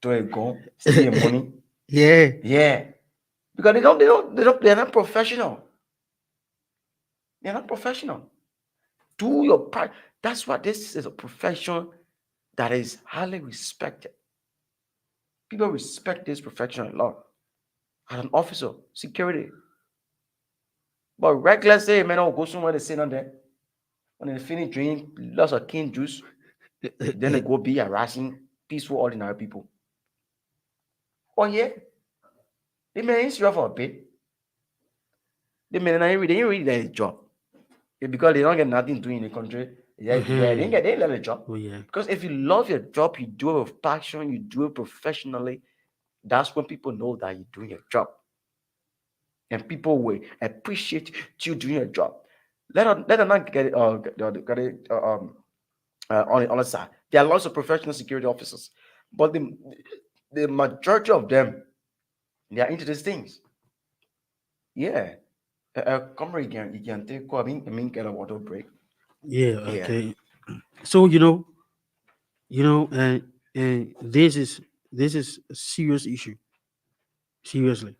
throw a gun, steal money. Yeah. Because they're not professional. They're not professional. Do your part. That's why this is a profession that is highly respected. People respect this profession a lot. As an officer, security. But regular say, man, I'll go somewhere they sit on there. When they finish drinking lots of cane juice, then they go be harassing peaceful, ordinary people. Oh, yeah. They may insure for a bit. They may not really, they ain't really their job. Because they don't get nothing to do in the country. Yeah, they ain't get they love a job. Oh yeah. Because if you love your job, you do it with passion, you do it professionally, that's when people know that you're doing your job. And people will appreciate you doing your job. Let them not get it, on the other side. There are lots of professional security officers, but the majority of them, they are into these things. Yeah. Come again, you can take, I mean, get a water break. Yeah. Yeah. Okay. So and this is a serious issue. Seriously,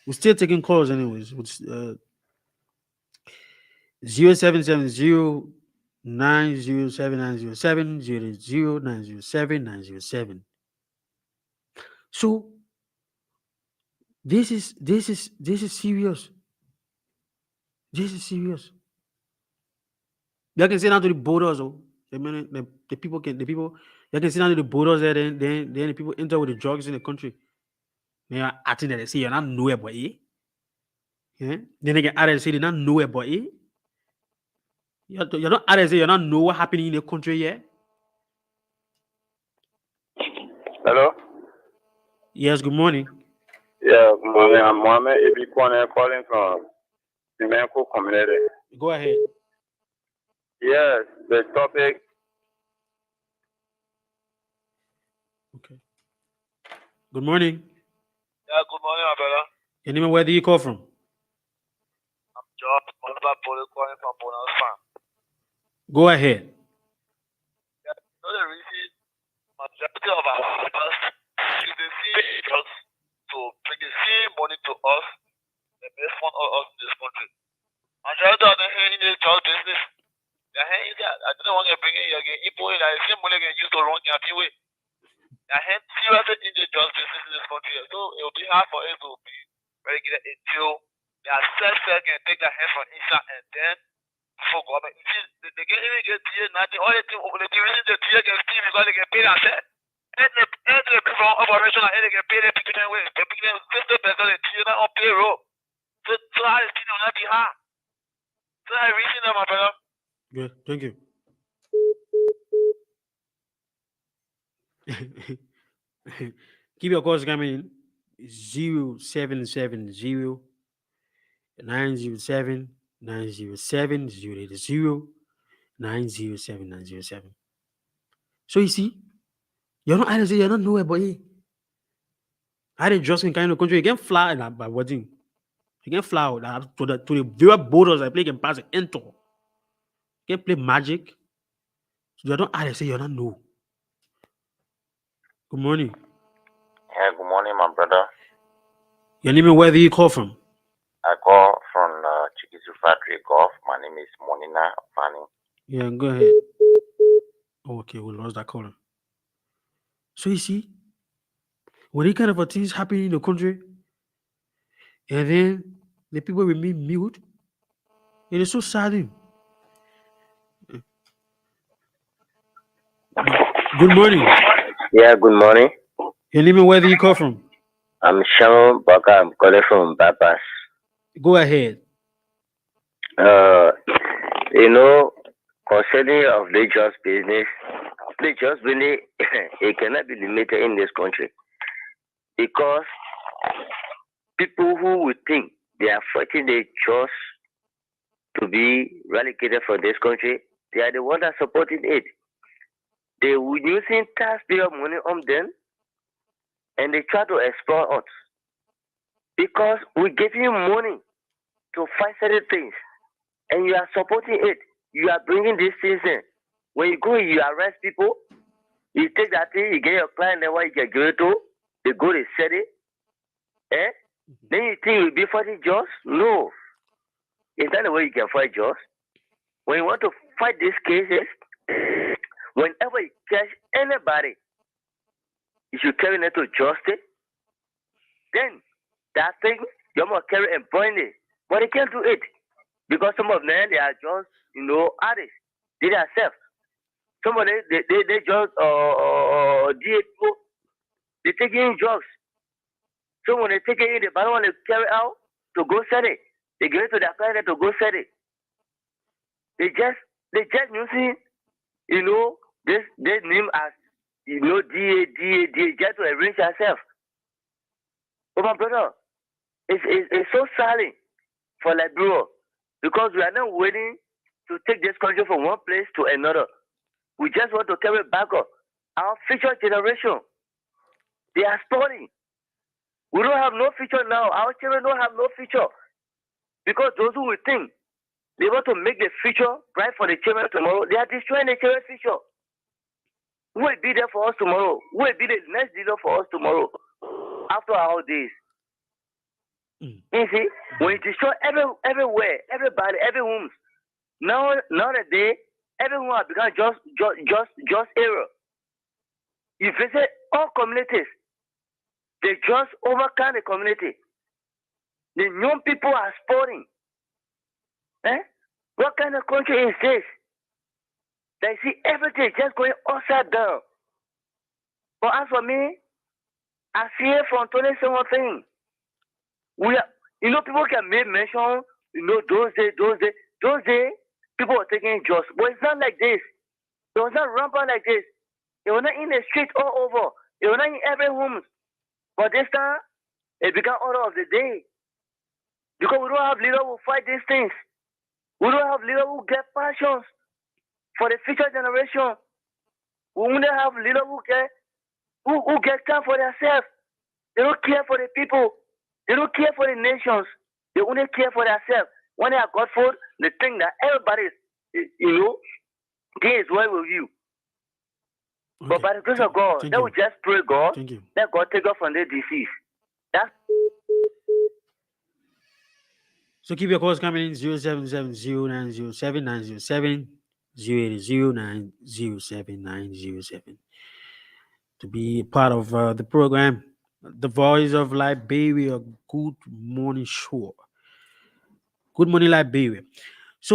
we're still taking calls anyways. With 0770 So this is serious. This is serious. You can sit down to the borders, the people you can sit down to the borders there, then the people enter with the drugs in the country. They are acting that they say you're not nowhere but yeah. Then they get added say they're not nowhere but you're not added say you're not know what happening in the country yet. Hello? Yes, good morning. Yeah, good morning. I'm Mohammed Ibi Kwane calling from the Menko community. Go ahead. Yes, the topic. Okay. Good morning. Yeah, good morning, my brother. Your name and where do you call from? I'm George Oliver Polo calling from Bonus Farm. Go ahead. Yeah, you know the reason majority of our farmers use the same drugs to bring the same money to us and make fun of us in this country. Majority of them here in the drug business, they're here that I don't want to bring in again. People in the same money can use to run their way. They're here seriously in the drug business in this country. So it will be hard for it to be regulated until they are self-self can take their hands from inside and then for government. You see, they can even get TA nothing. All the reason the TA can steal because they get paid ourselves. And the people from operation and they get paid every different way. They pick them 50% of the TA not on payroll. So how is it not be hard? So I reason them, my brother. Good. Thank you. Keep your calls coming in 0770 907 907 080 907 907. So you see, you're not, I didn't say you're not nowhere, but I didn't just in kind of country. You can fly by wedding. You can fly out to the very borders. I play can pass it enter. You can play magic. So you don't, I didn't say you're not know. Good morning. Yeah, good morning, my brother. Your name and where do you call from? I call from Chikisu Factory Golf. My name is Monina Fanny. Yeah, go ahead. Okay, we lost that caller. So you see, when these kind of things happen in the country, and then the people remain mute, it is so saddening. Good morning. Yeah, good morning. Your name and where do you call from? I'm Sharon Baka. I'm calling from Bypass. Go ahead. You know, concerning of the just business, the just business, it cannot be limited in this country because people who would think they are fighting the just to be relegated from this country, they are the ones that are supporting it. They were using taxpayer money on them and they try to exploit us because we give you money to fight certain things and you are supporting it. You are bringing these things in. When you go, you arrest people, you take that thing, you get your client, then what you get give it to, they go, they sell it. Then you think you'll be fighting just? No. Is that the way you can fight just? When you want to fight these cases, whenever you catch anybody, you should carry them to justice. Then that thing you must carry and burn it. But they can't do it because some of them they are just artists. They themselves. Some of them they just people. They take in drugs. So when they take it in, they don't want to carry out to go sell it. They give it to their parents to go sell it. They just using this name as DA just to arrange yourself. But my brother, it's so silent for Liberia because we are not waiting to take this country from one place to another. We just want to carry it back up. Our future generation, they are spoiling. We don't have no future now. Our children don't have no future because those who will think they want to make the future bright for the children tomorrow, they are destroying the children's future. Who will be there for us tomorrow? Who will be the next leader for us tomorrow after our days? You see, when you destroy everywhere, everybody, every home, nowadays, everyone has become just error. You visit all communities, they just overcome the community. The young people are sporting. What kind of country is this? They see everything just going upside down. But as for me, I see it from 2017. We are, people can make mention, those days, people were taking drugs. But it's not like this. It was not rampant like this. It was not in the street all over. It was not in every home. But this time, it became order of the day. Because we don't have leaders who fight these things. We don't have leaders who get passions for the future generation. We only have leaders who get time for themselves. They don't care for the people. They don't care for the nations. They only care for themselves. When they are God food, they think that everybody is, they is well with you. Okay. But by the grace of God, they will just pray God. Let God take us from the disease. That's So keep your calls coming in 0770907907 080907907 to be part of the program. The Voice of Liberia. Good morning, show. Good morning, Liberia.